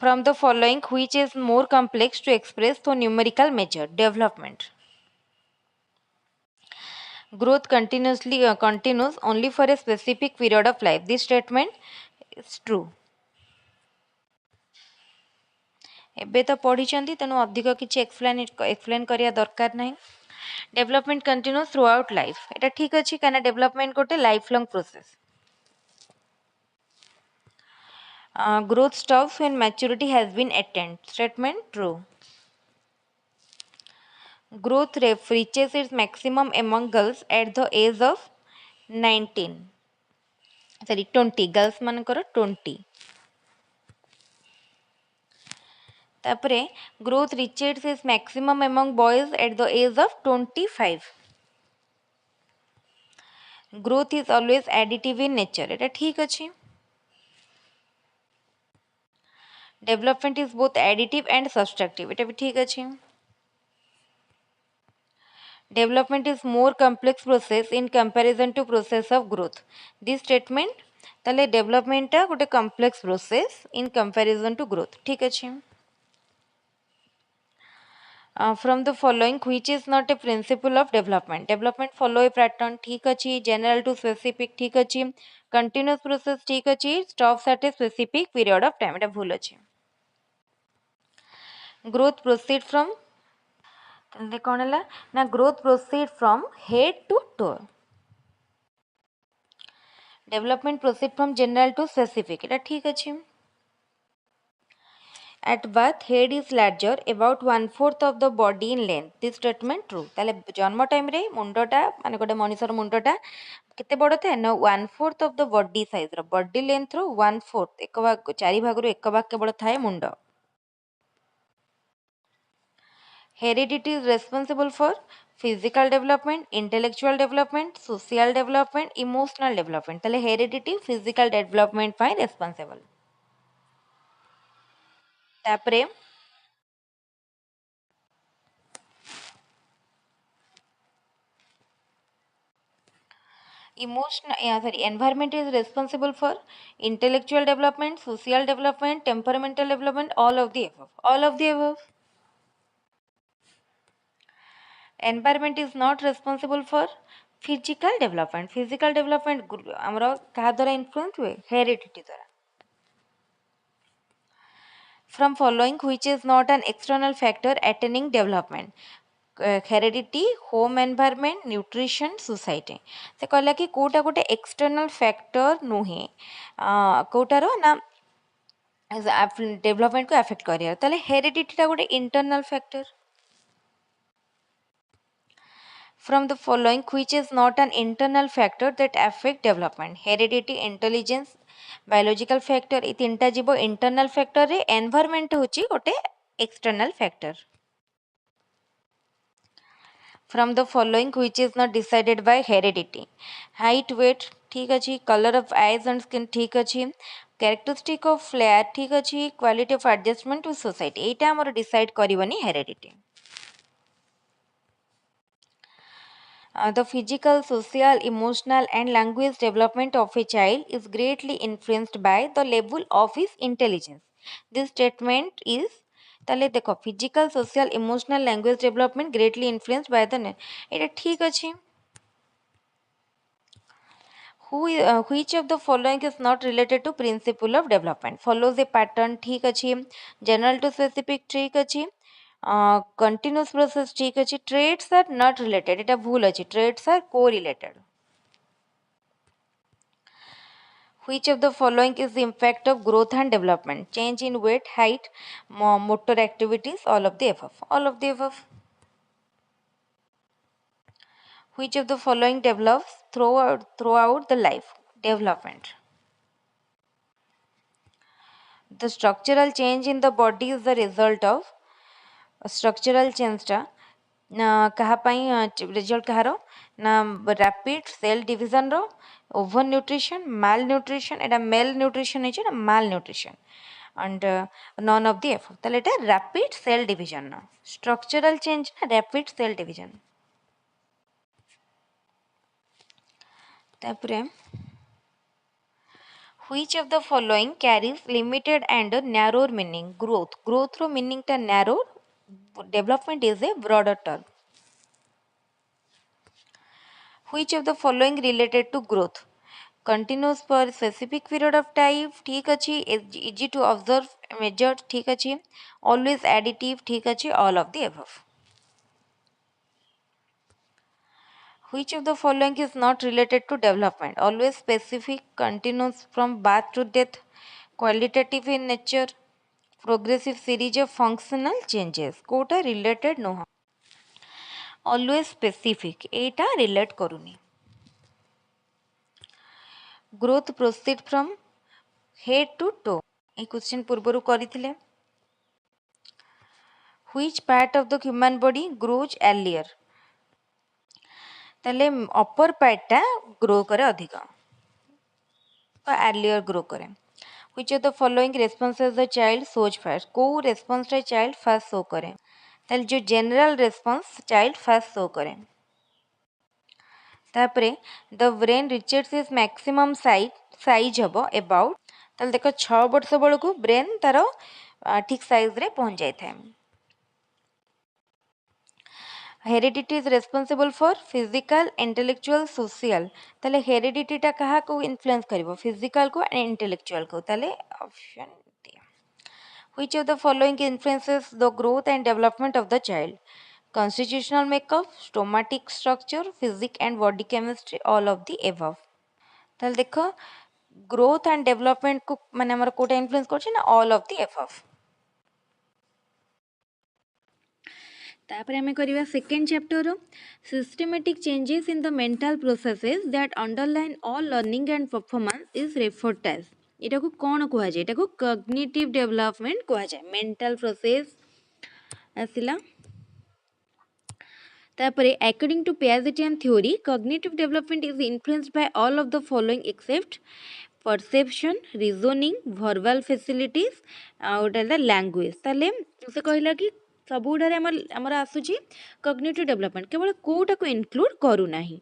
From the following which is more complex to express through numerical measure, development। Growth continues only for a specific period of life, this statement is true। ଏବେ ତ ପଢ଼ିଛନ୍ତି ତେଣୁ ଅଧିକ କିଛି ଏକ୍ସପ୍ଲେନ୍ କରିବା ଦରକାର ନାହିଁ। Development continuous through out life, ଏଇଟା ଠିକ୍ ଅଛି କାହିଁକିନା ଡେଭଲପମେଣ୍ଟ ଗୋଟେ life long process. Growth stops when maturity has been attained, statement true। Growth reaches its maximum among girls at the age of 19 sorry 20 girls मानकर 20 तापरे growth reaches is maximum among boys at the age of 25 growth is always additive in nature एटा ठीक अछि development is both additive and subtractive एटा भी ठीक अछि development is more complex process in comparison to process of growth this statement ताले development गोटे complex process in comparison to growth ठीक अछि from the following which is not a principle of development follow a pattern ठीक अछि general to specific ठीक अछि continuous process ठीक अछि stops at a specific period of time एटा भूल अछि growth proceed from कौन है ना growth proceed from head to toe development proceed from general to specific एटा ठीक अछि at birth head is larger about 1/4 of the body in length this statement true ताले जन्म time रे मुंडटा माने गोटे मनिषर मुंडटा केते बड़ थाए ना 1/4 of the body size row body length रो 1/4 एक भाग 4 भाग रो एक भाग केवल थाए मुंड heredity is responsible for physical development intellectual development social development emotional development ताले heredity physical development पाई responsible तापरे environment is responsible for intellectual development social development temperamental development all of the above environment is not responsible for physical development amra kaha dwara influence हुए heredity द्वारा from following which is not an external factor attaining development heredity home environment nutrition society से कहला कि कोटा गोटे external factor नुहे कोटार ना development को affect करिया ताले हेरिडिटी टा गोटे internal factor from the following which is not an internal factor that affect development heredity intelligence biological factor ए तीनटा जीवो internal factor रे environment होची गोटे external factor from the following which is not decided by heredity height weight ठीक अछि color of eyes and skin ठीक अछि characteristic of flair ठीक अछि quality of adjustment to society एटा हमर decide करबनी heredity the physical, social, emotional, and language development of a child is greatly influenced by the level of his intelligence. This statement is ताले देखो physical, social, emotional, language development greatly influenced by the एटा ठीक अछि which of the following is not related to principle of development follows a pattern ठीक अछि general to specific ठीक अछि continuous process ठीक अछि traits are not related एटा भूल अछि traits are correlated which of the following is the impact of growth and development change in weight height motor activities all of the above which of the following develops throughout the life development the structural change in the body is the result of structural change टा कहा result कहार ना rapid cell division रो over nutrition malnutrition एटा malnutrition है ना malnutrition and none of the एफ ताले एटा रैपिड सेल डिविजन ना स्ट्रक्चरल चेंज ना रैपिड सेल डिविजन तापरे which of the following carries limited and narrow meaning growth रो meaning टा narrow development is a broader term which of the following related to growth continuous for specific period of time ठीक अछि easy to observe measure ठीक अछि always additive ठीक अछि all of the above which of the following is not related to development always specific continuous from birth to death qualitative in nature progressive series of functional changes कोटा related no हो। always specific एटा relate करूनी growth proceed from head to toe ये question पूर्व करथिले which part of the human body grows earlier ताले upper पार्टटा grow करे अधिक अर्लियर ग्रो करे which of the following responses the child shows first को रेस्पॉन्स रे चाइल्ड फर्स्ट शो करे ताले जो general response child first show करे तापरे the brain reaches is maximum size हम अबाउट ताले देख 6 वर्ष बेलू ब्रेन तार ठीक साइज रे पहुंच जाए था heredity is responsible for physical intellectual social ताले हेरिडिटीटा कहा को इन्फ्लुएंस करिवो फिजिकल को एंड इंटेलेक्चुअल को ताले option D which of the following influences the growth and development of the child constitutional makeup stomatic structure physics and body chemistry all of the above ताले देखो growth and development को माने हमर Kota influence करछि ना all of the above तापर हमें करिवा second chapter systematic changes in the mental processes that underline all learning and performance is referred as एटा को कोन कहआ जाय एटा को कॉग्निटिव डेवलपमेंट कहआ जाय मेंटल प्रोसेस आसिला तापर according to Piagetian theory cognitive development is influenced by all of the following except perception reasoning verbal facilities out the language ताले से कहला कि सब गुड़ारे हमर आसुची कॉग्निटिव डेवलपमेंट केवल कोटा को इंक्लूड करू नाही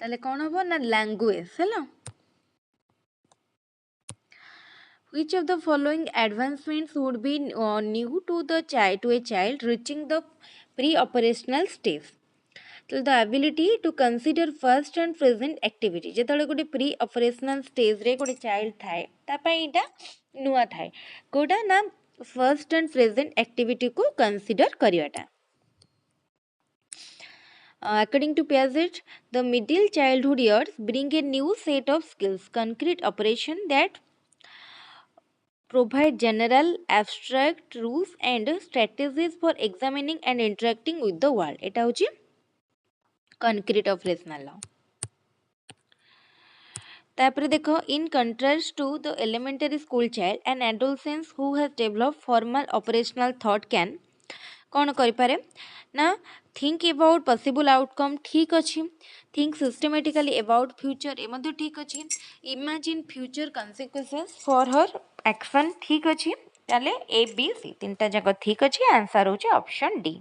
ताले कोन हो ना लैंग्वेज हैला which of the following advancements would be new to the child to a child reaching the pre-operational stage तो the ability to consider first and present activity जेतले गोटे प्री ऑपरेशनल स्टेज रे गोटे चाइल्ड थाए ता पई इटा नुआ थाए कोटा ना फर्स्ट एंड प्रेजेंट एक्टिविटी को consider करियाटा according to Piaget the middle childhood years bring a new set of skills concrete operation that provide general abstract rules and strategies for examining and interacting with the world eta hochi concrete operational law तापर देखो in contrast to the elementary school child and adolescence who has develop formal operational thought can कौन करें ना think about possible outcome ठीक अच्छी think systematically about future ये ठीक अच्छी imagine future consequences for her action ठीक अच्छी ताले ए बी सी तीनटा जाक ठीक अच्छी आंसर होची option D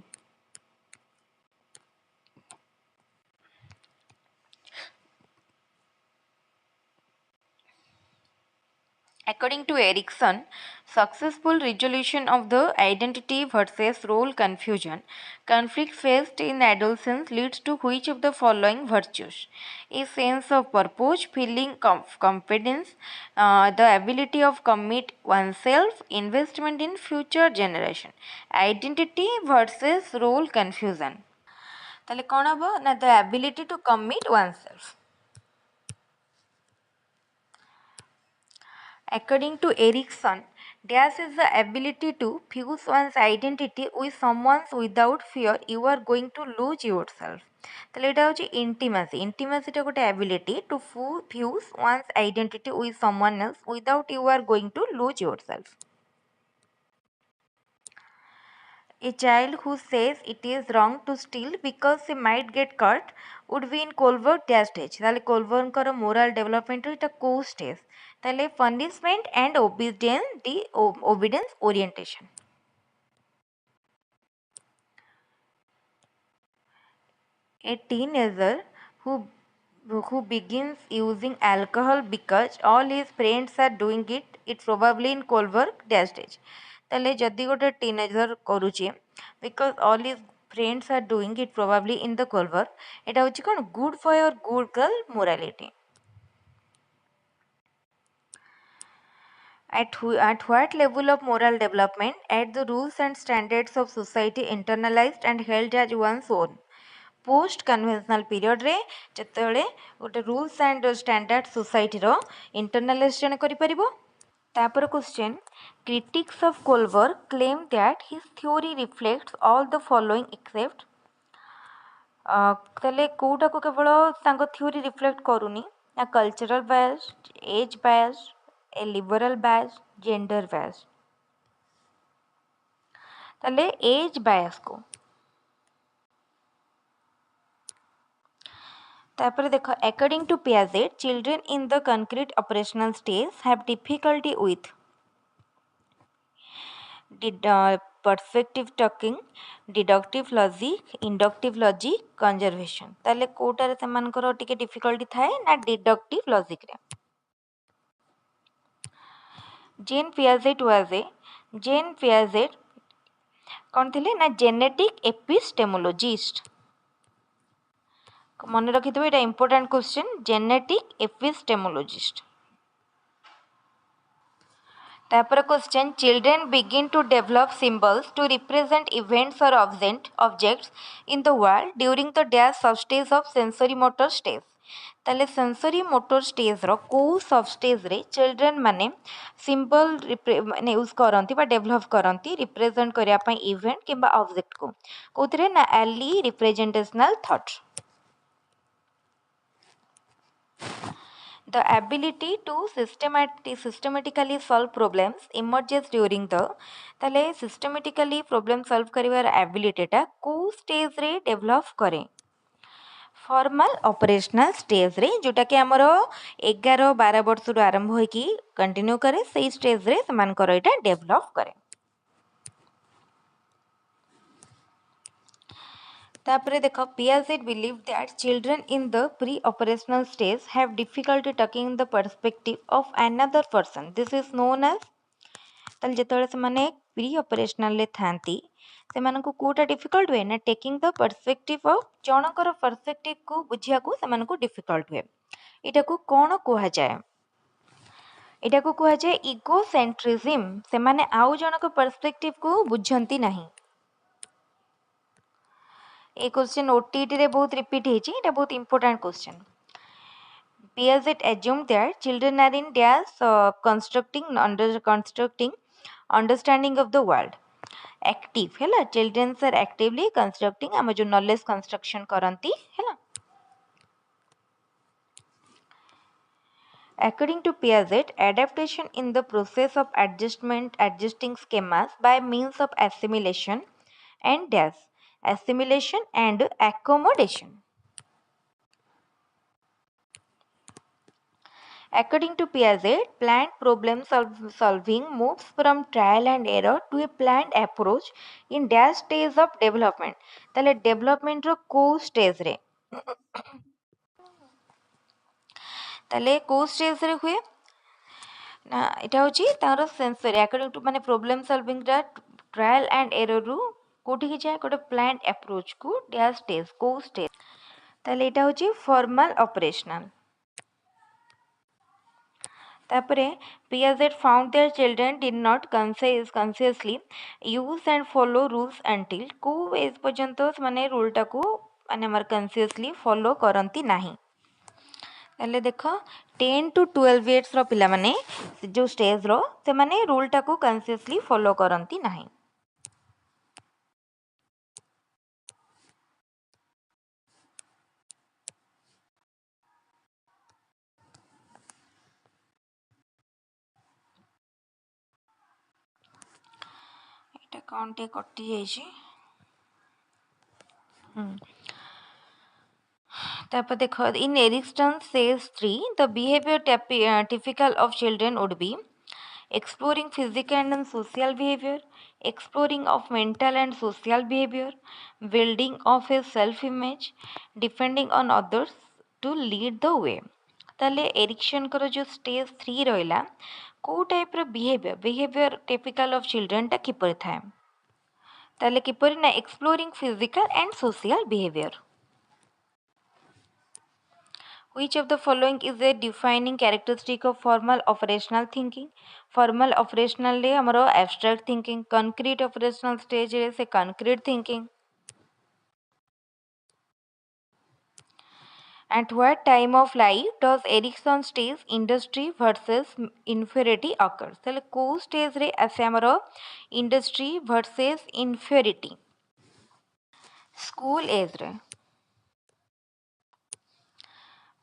According to Erikson, successful resolution of the identity versus role confusion conflict faced in adolescence leads to which of the following virtues? A sense of purpose, feeling confidence, the ability of commit oneself, investment in future generation. Identity versus role confusion. ताले कौन हबो ना the ability to commit oneself. According to Erikson, dash is the ability to fuse one's identity with someone's without fear you are going to lose yourself. তাহলে এটা হচ্ছে intimacy. Intimacy টা ଗୋଟେ ability to fuse one's identity with someone else without you are going to lose yourself. A child who says it is wrong to steal because he might get caught would be in Colbert dash stage. তাহলে কোলবার্নଙ୍କର moral development এটা କୋଉ stage? তাহলে punishment and obedience orientation. A teenager who begins using alcohol because all his friends are doing it probably in Colbert dash stage. ताले जदि गोटे teenager करूचे because all his friends are doing it probably in the Colbert एटा होची कोन good boy or good girl morality. At what level of moral development at the rules and standards of society internalized and held as one's own. Post conventional period रे जतले गोटे rules and standard society row internalize जने करि परिबो. तापर question critics of Colbert claim that his theory reflects all the following except ताले कोटा को केवल तांको theory reflect करूनी ना cultural bias, age bias, a liberal bias, gender bias. ताले एज बायस को तापर देखो according to Piaget children in the concrete operational stage have difficulty with perspective talking, deductive logic, inductive logic, conservation। ताले कोटारे सेमानकर टिके difficulty थाए ना deductive logic रे। जेन Piaget कौन थे ना जेनेटिक एपिस्टेमोलॉजिस्ट। मन रखिथे एटा इंपोर्टेंट क्वेश्चन जेनेटिक एपिस्टेमोलॉजिस्ट। तापर question children begin to develop symbols to represent events or objects in the world during the dash sub stage of sensory motor stage. ताले sensory motor stage रो को sub stage रे children माने symbol माने use करंती बा develop करंती represent करिया पई event किबा object को कोथरे ना early representational thought. The ability to systematically solve problems emerges during the ताले systematically problem solve करिवार ability टा को stage रे develop करे फॉर्मल ऑपरेशनल स्टेज रे जोटा कि हमरो 11-12 वर्ष रु आरंभ होई कि कंटिन्यू करे सही स्टेज रे समान करो एटा डेवलप करे। तापरे देखो Piaget believed that children in the pre-operational stage have difficulty taking the perspective of another person. This is known as ताले जेतବେଳେ ସେମାନେ ପ୍ରି ଅପରେସନାଲ ରେ ଥାନ୍ତି ସେମାନଙ୍କୁ କୋଉଟା ଡିଫିକଲ୍ଟ ହୁଏ ନା ଟେକିଂ ଦ ପର୍ସପେକ୍ଟିଭ ଅଫ ଜଣଙ୍କର ପର୍ସପେକ୍ଟିଭ କୁ ବୁଝିବାକୁ ସେମାନଙ୍କୁ ଡିଫିକଲ୍ଟ ହୁଏ। ଏଟାକୁ କ'ଣ କୁହାଯାଏ? ଏଟାକୁ କୁହାଯାଏ ଇଗୋସେଣ୍ଟ୍ରିଜିମ୍। ସେମାନେ ଆଉ ଜଣଙ୍କ ପର୍ସପେକ୍ଟିଭ କୁ ବୁଝନ୍ତି ନାହିଁ। ए क्वेश्चन ओटीटी रे बहुत रिपीट हेची एटा बहुत important question. Piaget assumed that children are in dash constructing understanding of the world active हैला children are actively constructing हम जो knowledge construction करंती हैला। According to Piaget, adaptation in the process of adjusting schemas by means of assimilation and accommodation. According to Piaget, planned problem solving moves from trial and error to a planned approach in dash stage of development। ताले development रो को stage रे ताले को stage रे हुए ना इटा होची तारो सेंसरी अकॉर्डिंग टू माने प्रॉब्लम सॉल्विंग दा ट्रायल एंड एरर रु कोठी की जाय कोटे प्लान्ड अप्रोच को डैश स्टेज को स्टेज ताले इटा होची फॉर्मल ऑपरेशनल। तापरे Piaget found that children did not consciously use and follow rules until को एज पर्यंत माने रूल टा को माने हमर कॉन्शियसली फॉलो करंती नाही। ताले देखो 10 to 12 इयर्स रो पिला माने जो स्टेज रो से माने रूल टा को कॉन्शियसली फॉलो करंती नाही। एटा काउंटे कटि जाइछि। तापर देखो इन Ericsson says 3 the behavior typical of children would be exploring physical and social behavior, exploring of mental and social behavior, building of a self image, depending on others to lead the way। ताले Erikson करो जो stage 3 रहिला को type रो behaviour typical of children टा किपर थाए ताले किपर ना exploring physical and social behaviour. Which of the following is a defining characteristic of formal operational thinking? Formal operational ले हमारो abstract thinking, concrete operational stage रे से concrete thinking। At what time of life does Erikson stage industry versus inferiority occurs? ताले को stage रे ऐसे हमारो industry versus inferiority school age रे।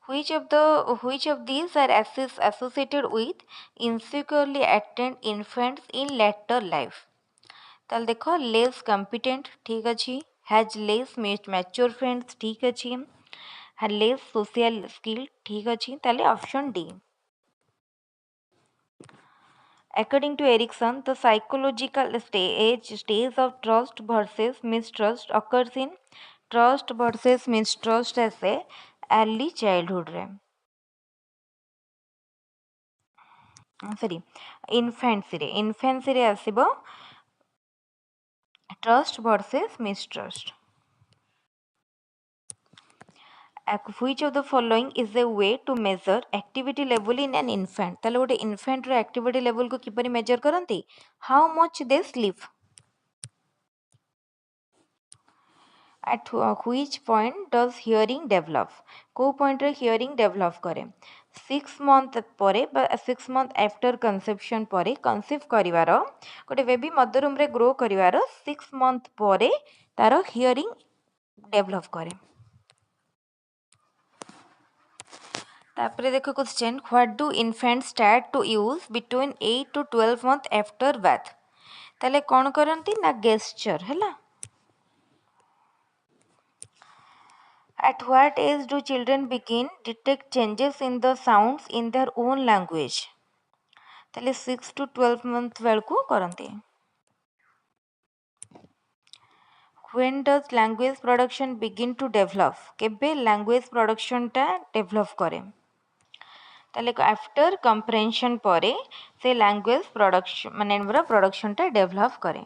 which of these are associated with insecurely acted infants in later life? তাহলে ଦେଖ less competent ଠିକ୍ ଅଛି, has less mature friends ଠିକ୍ ଅଛି, had less social skill ଠିକ୍ ଅଛି, ତାହେଲେ option D. According to Erickson, the psychological stage of trust versus mistrust occurs in trust versus mistrust as a early childhood रे. Sorry, infancy रे आसिबो trust versus mistrust. Which of the following is a way to measure activity level in an infant? ताले गोटे infant रो activity level को किपरि measure करंती? How much they sleep? At which point does hearing develop? को point रे hearing develop करे? 6 month परे 6 month after conception परे conceive करिवार गोटे बेबी मदर रूम रे ग्रो करिवार 6 month परे तारो hearing develop करे. तापरे देखो question, what do infant start to use between 8 to 12 month after birth? ताले कौन करंती ना गेस्चर हैला. At what age do children begin detect changes in the sounds in their own language? ताले 6 to 12 month बेलकु करंती. When does language production begin to develop? केबे language production टा develop करे? ताले after कंप्रेhension परे से लैंग्वेज प्रोडक्शन माने production टा develop करे.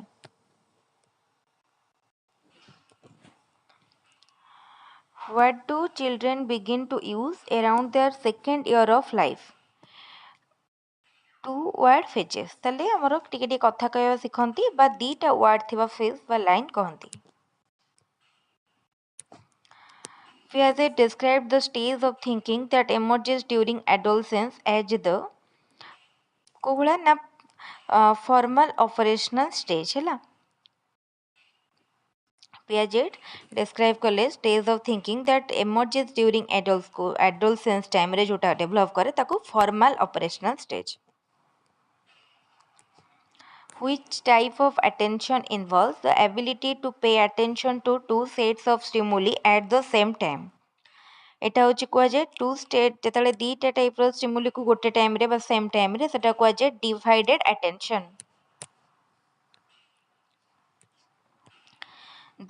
What do children begin to use around their second year of life? 2 word phrases. ताले हमरो टिके टिके कथा कहवा सिखंती बा दीटा वर्ड थिबा फ्रेज बा line कहंती. Piaget described the stage of thinking that emerges during adolescence as the Kohla ना formal operational stage हैला. Piaget describe कले stage of thinking that emerges during adolescence time रे जोटा develop करे ताको formal operational stage. Which type of attention involves the ability to pay attention to two sets of stimuli at the same time? एटा होची कुआ जे to state जेतले दीटा टाइप रो स्टिमुली को गोटे टाइम रे बा सेम टाइम रे सेटा कुआ J divided attention.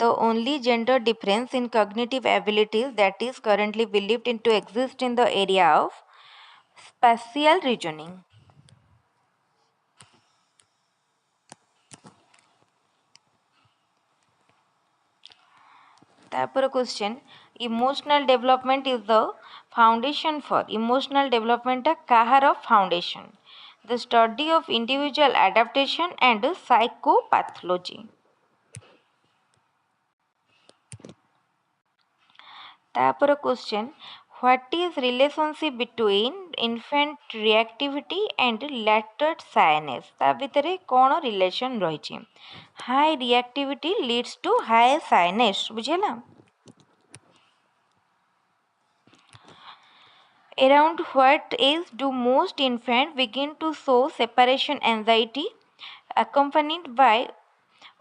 The only gender difference in cognitive abilities that is currently believed to exist in the area of spatial reasoning. तापर question, emotional development is the foundation for emotional development काहार foundation? The study of individual adaptation and psychopathology. तापर question, what is relationship between infant reactivity and later shyness? ता भितर कौन relation रही? High reactivity leads to high shyness. बुझेला. Around what age do most infants begin to show separation anxiety accompanied by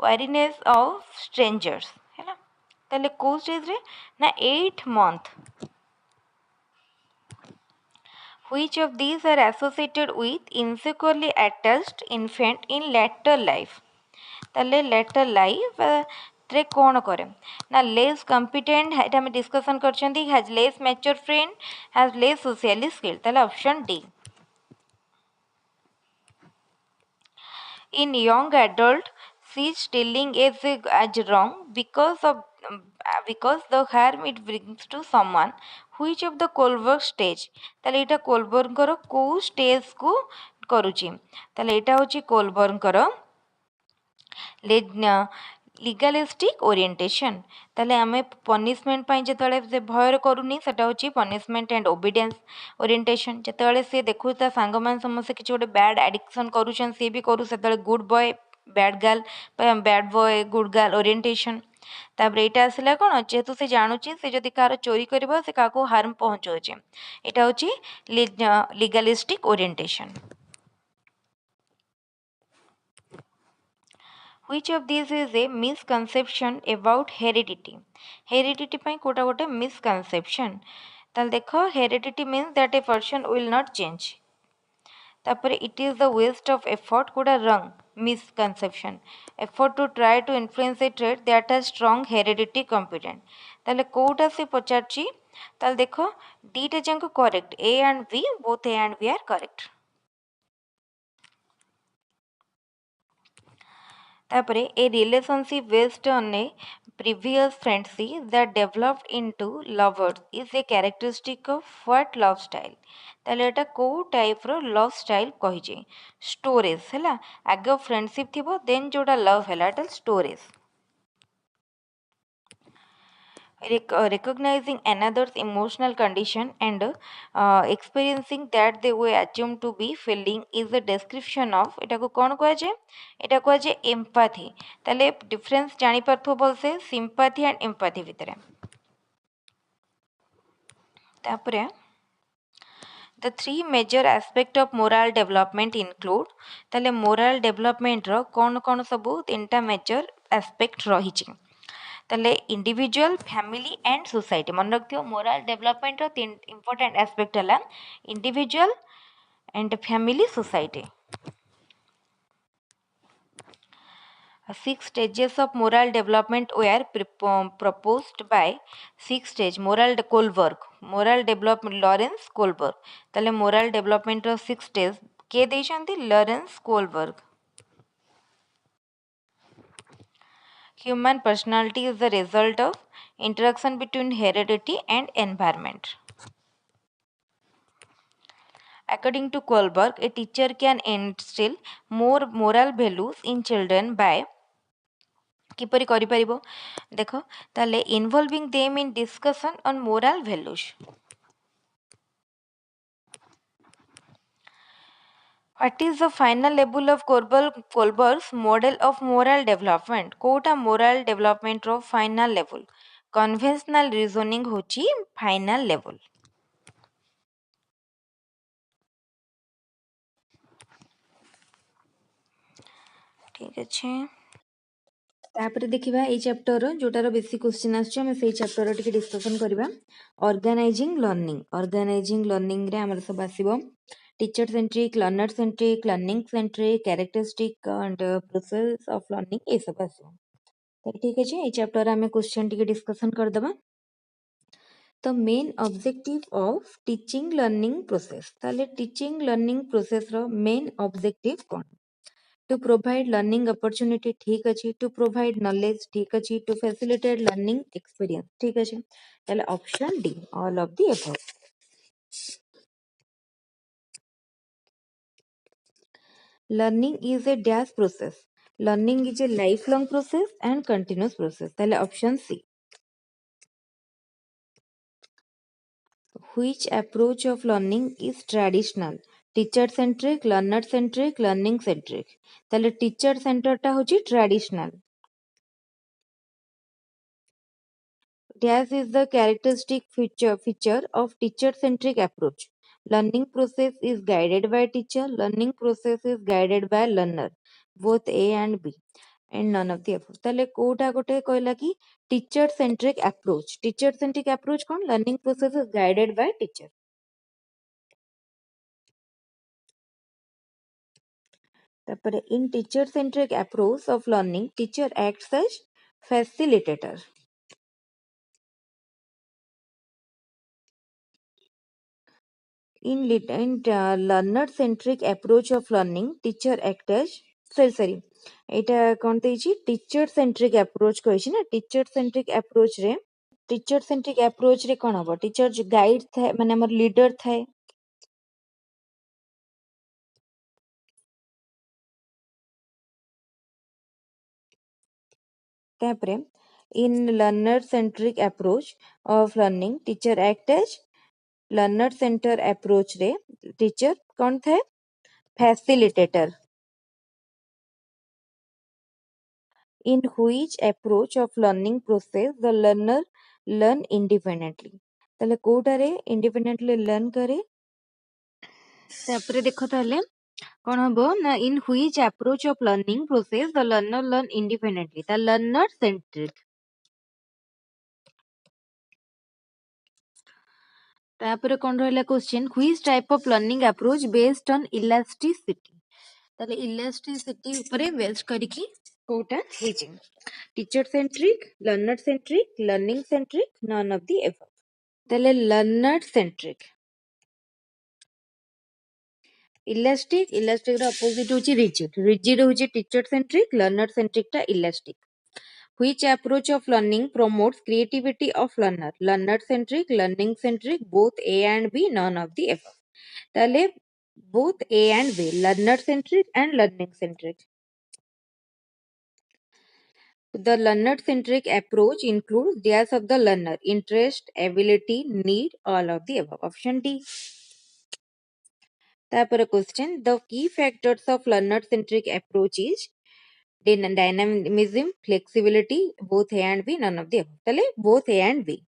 weariness of strangers? है ना. ताले को stage रे ना 8 month. Which of these are associated with insecurely attached infant in later life? ताले later life रे कौन करे ना लेस कॉम्पिटेंट एटा हम डिस्कशन करछंती, has less mature friend, has less socially skill. ताले option D. In young adult, see stealing as wrong because the harm it brings to someone. Which of the Kohlberg stage? ताले एटा Kohlberg करो को stage को करूची. ताले एटा होची Kohlberg करो लिगालिस्टिक orientation. ताले आमे पनिशमेंट पाई जेतले से भयर करूनी सेटा होची पनिशमेंट एंड ओबीडियंस ओरिएंटेशन. जेतले से देखु ता सांग मान समस्त किछ गोटे बैड एडिक्शन करूछन से भी करू सेतले good boy bad girl bad boy good girl orientation. तापर एटा आसला कौन जेहेतु से जानुची से जदि कार चोरी कर से क्या हार्म पहुँचाऊे एटा हूँ legalistic orientation. Which of these is a misconception about heredity? Heredity ପାଇଁ କୋଉଟା ଗୋଟେ misconception। ତାହେଲେ ଦେଖ heredity means that a person will not change। ତାପରେ it is the waste of effort କୋଉଟା wrong misconception। effort to try to influence a trait that has strong heredity component। ତାହେଲେ କୋଉଟା ସେ ପଚାରୁଛି ତାହେଲେ ଦେଖ ଦିଟା ଯାକ correct A and B both A and B are correct। तापरे a relationship based on a previous friendship that developed into lovers is a characteristic of what love style। ताले एटा को टाइप रो लव स्टाइल कहिजे स्टोरेज हैला आगे friendship थिबो then जोटा love हैला एटा storage. Recognizing another's emotional condition and experiencing that they were assumed to be feeling is a description of एटा को कौन कह जाए एटा कह जाए एम्पैथी। ताले डिफरेंस जानी परथो बोलसे सिंपैथी एंड एम्पैथी भितरे। तापरे the three major aspect of moral development include ताले moral development रो कौन सबू तीनटा मेजर एस्पेक्ट रही ताले इंडिविजुअल फैमिली एंड सोसाइटी मन रखियो मोरल डेवलपमेंट रो तीन इंपोर्टेंट एस्पेक्ट हला individual and family society. 6 stages of moral development were proposed by 6 stage moral development Lawrence Kohlberg. ताले moral development रो 6 stage के देशंती Lawrence Kohlberg. Human personality is the result of interaction between heredity and environment. According to Kohlberg, a teacher can instill more moral values in children by किपरि करि परिबो देखो ताले involving them in discussion on moral values। What is the final level of Kohlberg's model of moral development? Kota moral development row final level conventional reasoning होची final level। ठीक अच्छे तापर देखिबा एई chapter रो जोटार बेसी question आछे हम सेई चैप्टर रो टिके डिस्कशन करबा। ऑर्गेनाइजिंग लर्निंग रे हमर सब आसीबो teacher centric learner centric learning centric characteristic and process of learning ए सब आसीबो। तो ठीक अच्छे एई चैप्टर हमें क्वेश्चन टिके डिस्कशन कर दबा। तो main objective of teaching learning process ताले टीचिंग लर्निंग प्रोसेस रो मेन ऑब्जेक्टिव कोन to provide learning opportunity ठीक अच्छी to provide knowledge ठीक अच्छी to facilitate learning experience ठीक अच्छी ताले option D all of the above। learning is a dash process learning is a lifelong process and continuous process ताले option C। which approach of learning is traditional teacher centric learner centric learning centric ताले teacher center टा होची traditional। Dash is the characteristic feature of teacher-centric approach. Learning process is guided by teacher. Learning process is guided by learner. Both A and B. And none of the above. ताले कोटा कोटे कहला कि teacher-centric approach. Teacher-centric approach कौन? Learning process is guided by teacher. तापरे in teacher-centric approach of learning, teacher acts as facilitator. In learner centric approach of learning teacher act as sorry एटा कोन देछि teacher centric approach कहछि ना teacher centric approach रे कोन हबो teacher जो guide थाए माने हमर leader थाए तापरे in learner centric approach of learning teacher act as learner center approach रे टीचर कोन थाए facilitator। In which approach of learning process the learner learn independently? ତାହେଲେ କୋଉଟାରେ independently learn करे? ତାପରେ ଦେଖ ତାହେଲେ କଣ ହବ ନା in which approach of learning process the learner learn independently? The learner centric. ତାପରେ କଣ ରହିଲା question? Which type of learning approach based on elasticity? ତାହେଲେ elasticity ଉପରେ ବେସ୍ କରିକି କୋଉଟା ହେଇଛି? Teacher centric, learner centric, learning centric, none of the above. ତାହେଲେ learner centric. Elastic ର opposite ହଉଛି rigid. Rigid ହଉଛି teacher centric, learner centric ଟା elastic. Which approach of learning promotes creativity of learner? Learner centric, learning centric, both A and B, none of the above. ताले both A and B, learner centric and learning centric. The learner centric approach includes dash of the learner: interest, ability, need, all of the above. Option D. तापर question: the key factors of learner centric approach is dynamism, flexibility, both A and B, none of the above. ताले both A and B.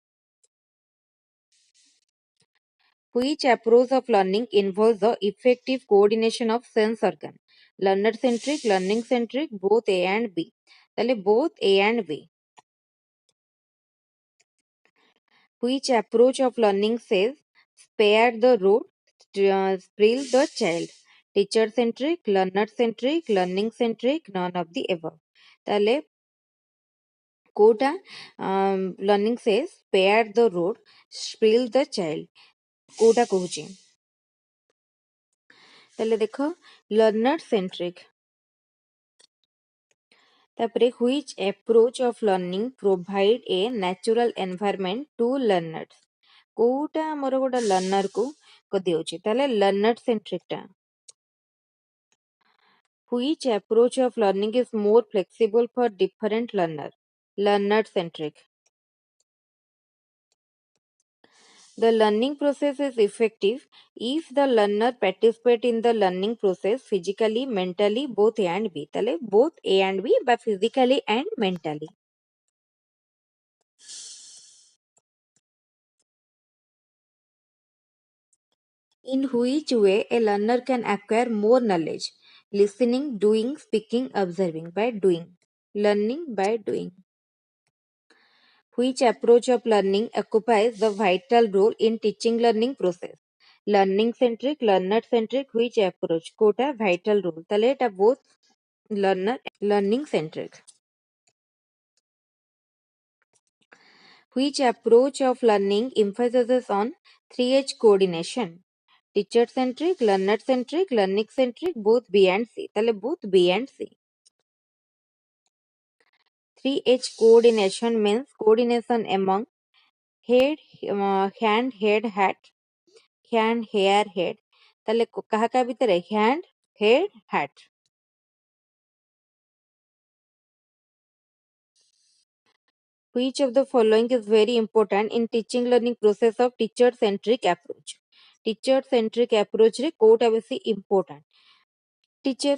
Which approach of learning involves the effective coordination of sense organ? Learner centric, learning centric, both A and B. ताले both A and B. Which approach of learning says spare the rod, thrill the child? Teacher centric, learner centric, learning centric, none of the above. ताले Kota learning says spare the rod, thrill the child. Kota कहूची ताले देखो learner centric. तापरे which approach of learning provide a natural environment to learners? Kota मोर गोटा learner को दियोची ताले learner centric टा. Which approach of learning is more flexible for different learner? Learner centric. The learning process is effective if the learner participate in the learning process physically, mentally, both A and B. ताले both A and B, but physically and mentally. In which way a learner can acquire more knowledge? Listening, doing, speaking, observing. By doing. Learning by doing. Which approach of learning occupies the vital role in teaching learning process? Learning centric, learner centric, which approach? Quota vital role. তাহলে এটা both learner learning centric. Which approach of learning emphasizes on 3H coordination? Teacher centric, learner centric, learning centric, both B and C. তাহলে both B and C. 3H coordination means coordination among head, hand, head, hat, hand, hair, head. তাহলে কাহা কাহা ভিতরে hand, head, hat. Which of the following is very important in teaching learning process of teacher centric approach? Teacher centric approach रे कोटा बेसी important. Teacher.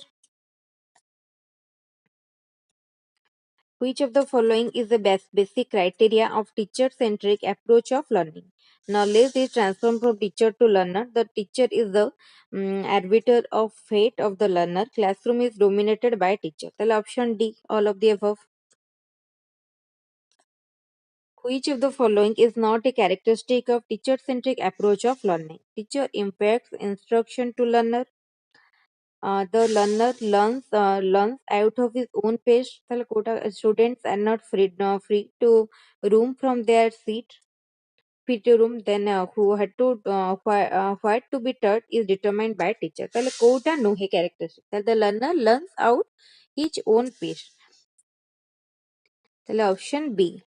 Which of the following is the basic criteria of teacher centric approach of learning? Knowledge is transformed from teacher to learner. The teacher is the arbiter of fate of the learner. Classroom is dominated by teacher. The option D, all of the above. Which of the following is not a characteristic of teacher-centric approach of learning? Teacher impacts instruction to learner. The learner learns out of his own pace. Students are not free to roam from their seat. Free to room. Then who had to what to be taught is determined by teacher. Kota no he characteristic. The learner learns out his own pace. Option B.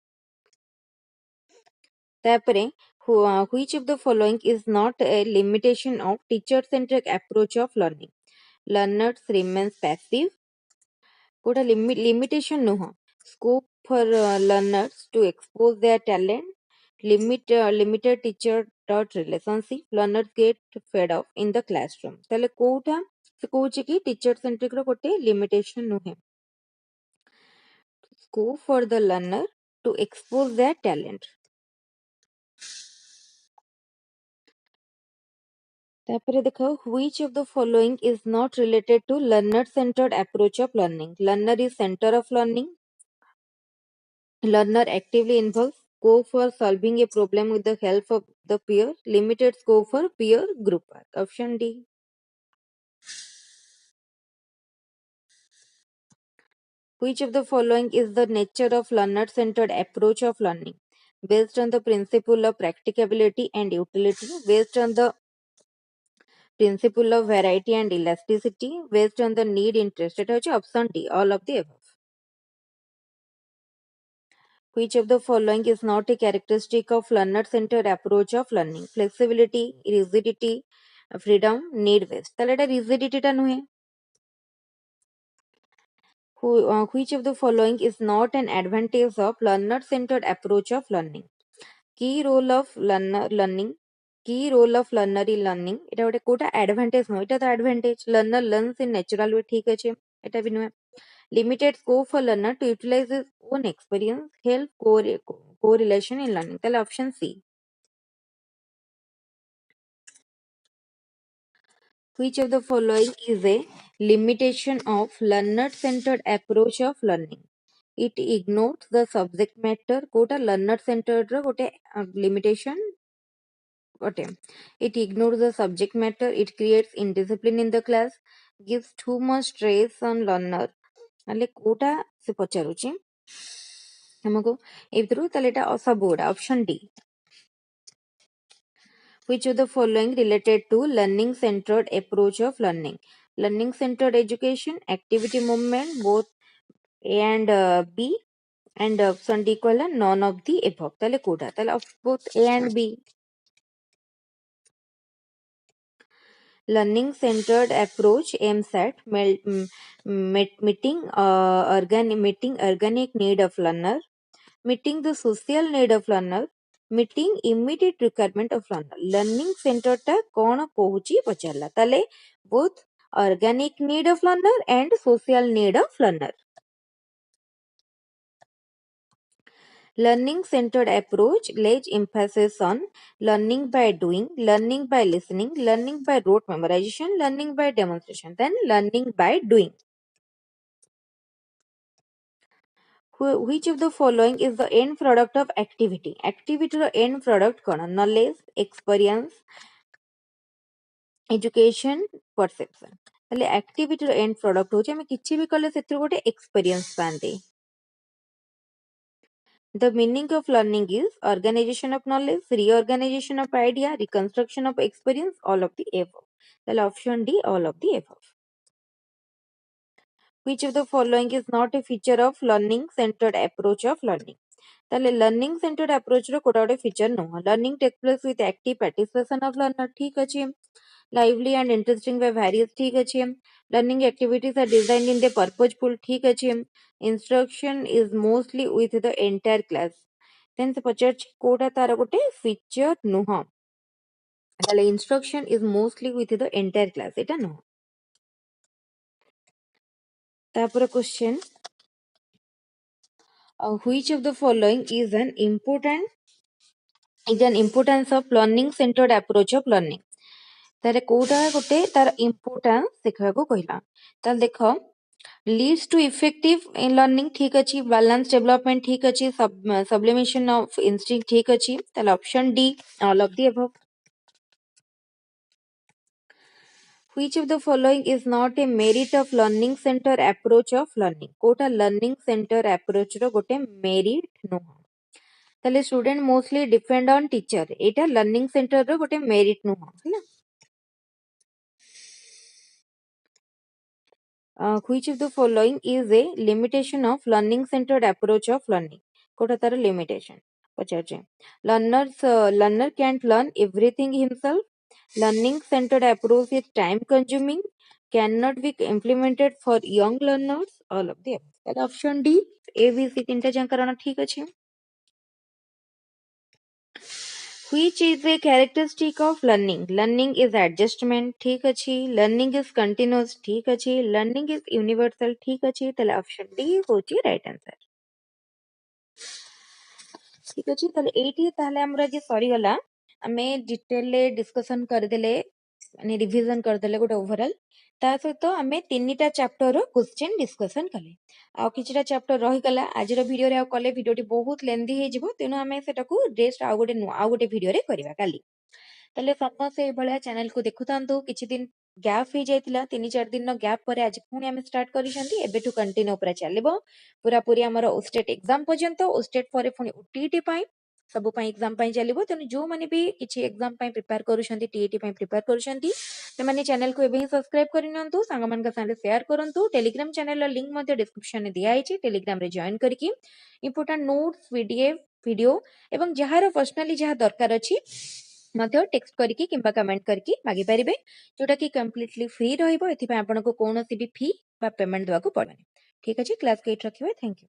ତାପରେ which of the following is not a limitation of teacher-centric approach of learning? Learners remains passive. Kota limitation नुह. Scope for learners to expose their talent. Limited teacher taught relationship. Learners get fed up in the classroom. ताले कोटा से कोची की teacher-centric रो कोटे limitation नुहे. scope for the learner to expose their talent. তারপরে দেখো, which of the following is not related to learner centered approach of learning? Learner is center of learning. Learner actively involves. Scope for solving a problem with the help of the peer. Limited scope for peer group work. Option D. Which of the following is the nature of learner centered approach of learning? Based on the principle of practicability and utility, based on the principle of variety and elasticity, based on the need interest. এটা হচ্ছে option D, all of the above. Which of the following is not a characteristic of learner centered approach of learning? Flexibility, rigidity, freedom, need based. তাহলে এটা rigidity টা নয়. Which of the following is not an advantage of learner centered approach of learning? Key role of learning, key role of learner in learning, এটা ଗୋଟେ কোটা advantage নয়, এটা তো advantage. Learner learns in natural way, ঠিক আছে, এটা B নয়. Limited scope for learner to utilize his own experience, help correlation in learning. তাহলে option C. Which of the following is a limitation of learner centered approach of learning? It ignores the subject matter. Quota learner centered ର ଗୋଟେ limitation ଅଟେ. It ignores the subject matter. It creates indiscipline in the class. Gives too much stress on learner. ତାହେଲେ କୋଉଟା ସେ ପଚାରୁଛି ଆମକୁ ଏ ଭିତରୁ, ତାହେଲେ ଏଟା ସବୁ ଗୁଡା option D. Which of the following related to learning centered approach of learning? Learning centered education, activity movement, both A and B, and option D କହିଲା none of the above. ତାହେଲେ କୋଉଟା? ତାହେଲେ both A and B. Learning centered approach aims at meeting organic need of learner, meeting the social need of learner, meeting immediate requirement of learner. Learning centered ଟା କଣ କହୁଛି ପଚାରିଲା, ତାହେଲେ both organic need of learner and social need of learner. Learning centered approach lays emphasis on learning by doing, learning by listening, learning by rote memorization, learning by demonstration. Then learning by doing. Which of the following is the end product of activity? Activity ର end product କଣ? Knowledge, experience, education, perception. ତାହେଲେ activity ର end product ହଉଛି ଆମେ କିଛି ବି କଲେ ସେଥିରୁ ଗୋଟେ experience ପାଆନ୍ତି. The meaning of learning is organization of knowledge, reorganization of idea, reconstruction of experience, all of the above. The option D, all of the above. Which of the following is not a feature of learning centered approach of learning? ତାହେଲେ learning centered approach ର କୋଉଟା ଗୋଟେ feature ନୁହଁ. Learning takes place with active participation of learner, ଠିକ ଅଛି. Lively and interesting by various, ଠିକ ଅଛି. Learning activities are designed in the purposeful, ଠିକ ଅଛି. Instruction is mostly with the entire class. Then ସେ ପଚାରୁଛି କୋଉଟା ତାର ଗୋଟେ feature ନୁହଁ. ତାହେଲେ instruction is mostly with the entire class, ଏଟା ନୁହଁ. ତାପରେ question, which of the following is an importance of learning centered approach of learning? ତାହେଲେ କୋଉଟା ଗୋଟେ ତାର importance ଦେଖିବାକୁ କହିଲା. ତାହେଲେ ଦେଖ, leads to effective in learning, ଠିକ ଅଛି. balance development, ଠିକ ଅଛି. sublimation of instinct, ଠିକ ଅଛି. ତାହେଲେ option D, all of the above. Which of the following is not a merit of learning center approach of learning? କୋଉଟା learning center approach ର ଗୋଟେ merit ନୁହଁ. ତାହେଲେ student mostly depend on teacher, ଏଇଟା learning center ର ଗୋଟେ merit ନୁହଁ, ହେଲା. Which of the following is a limitation of learning centered approach of learning? କୋଉଟା ତାର limitation ପଚାରୁଛି. Learner can't learn everything himself. Learning centered approach is time consuming, cannot be implemented for young learners, all of the above. ତାହେଲେ option D, A, B, C ତିନିଟା ଯାକର ଠିକ ଅଛି. Which is a characteristic of learning? Learning is adjustment, ठीक अछि. Learning is continuous, ठीक अछि. Learning is universal, ठीक अछि. ताले option D होची right answer. ठीक अच्छे ताले हमर आज सरीगला आमे डिटेल डिस्कशन करदेले माने रिवीजन करदेले गोटे ओवरऑल ता सहित आमे तीनटा चैप्टर रो क्वेश्चन डिस्कशन कले आ किछटा चैप्टर रही गला आज रो वीडियो रे आ कले वीडियो टी बहुत लेंथी हे जिवो तेनु आमे सेटा को रेस्ट आ गोटे वीडियो रे करबा काली ताले समस्त ए भलिया चैनल को देखुतांतु किछि दिन गैप हो जाइतिला 3-4 दिन नो गैप पर आज पुणी आमे स्टार्ट करिसंती एबेटू कंटिन्यू पूरा चलिबो पूरा पूरी हमर ओस्टेट एग्जाम पर्यंत ओस्टेट परे पुणी ओटीटी पाई सब पाई एग्जाम पाई चलिबो तेनु जो माने भी किछि एग्जाम पाई प्रिपेयर करूछंती टीईटी पाई प्रिपेयर करूछंती ते माने चैनल को एबे ही सब्सक्राइब करिनंतु संग मान का साथे शेयर करंतु टेलीग्राम चैनल रो लिंक मध्ये डिस्क्रिप्शन में दिया आइछि टेलीग्राम रे जॉइन करके इंपोर्टेंट नोट्स पीडीएफ वीडियो एवं जहार पर्सनली जहा दरकार अछि मध्य टेक्स्ट करके किंबा कमेंट करके मागी परिबे जोटा कि कंप्लीटली फ्री रहइबो एथि आपनको कोनोसी भी फी बा पेमेंट देवा को पड़बनी ठीक अछि क्लास के रखिबे थैंक यू।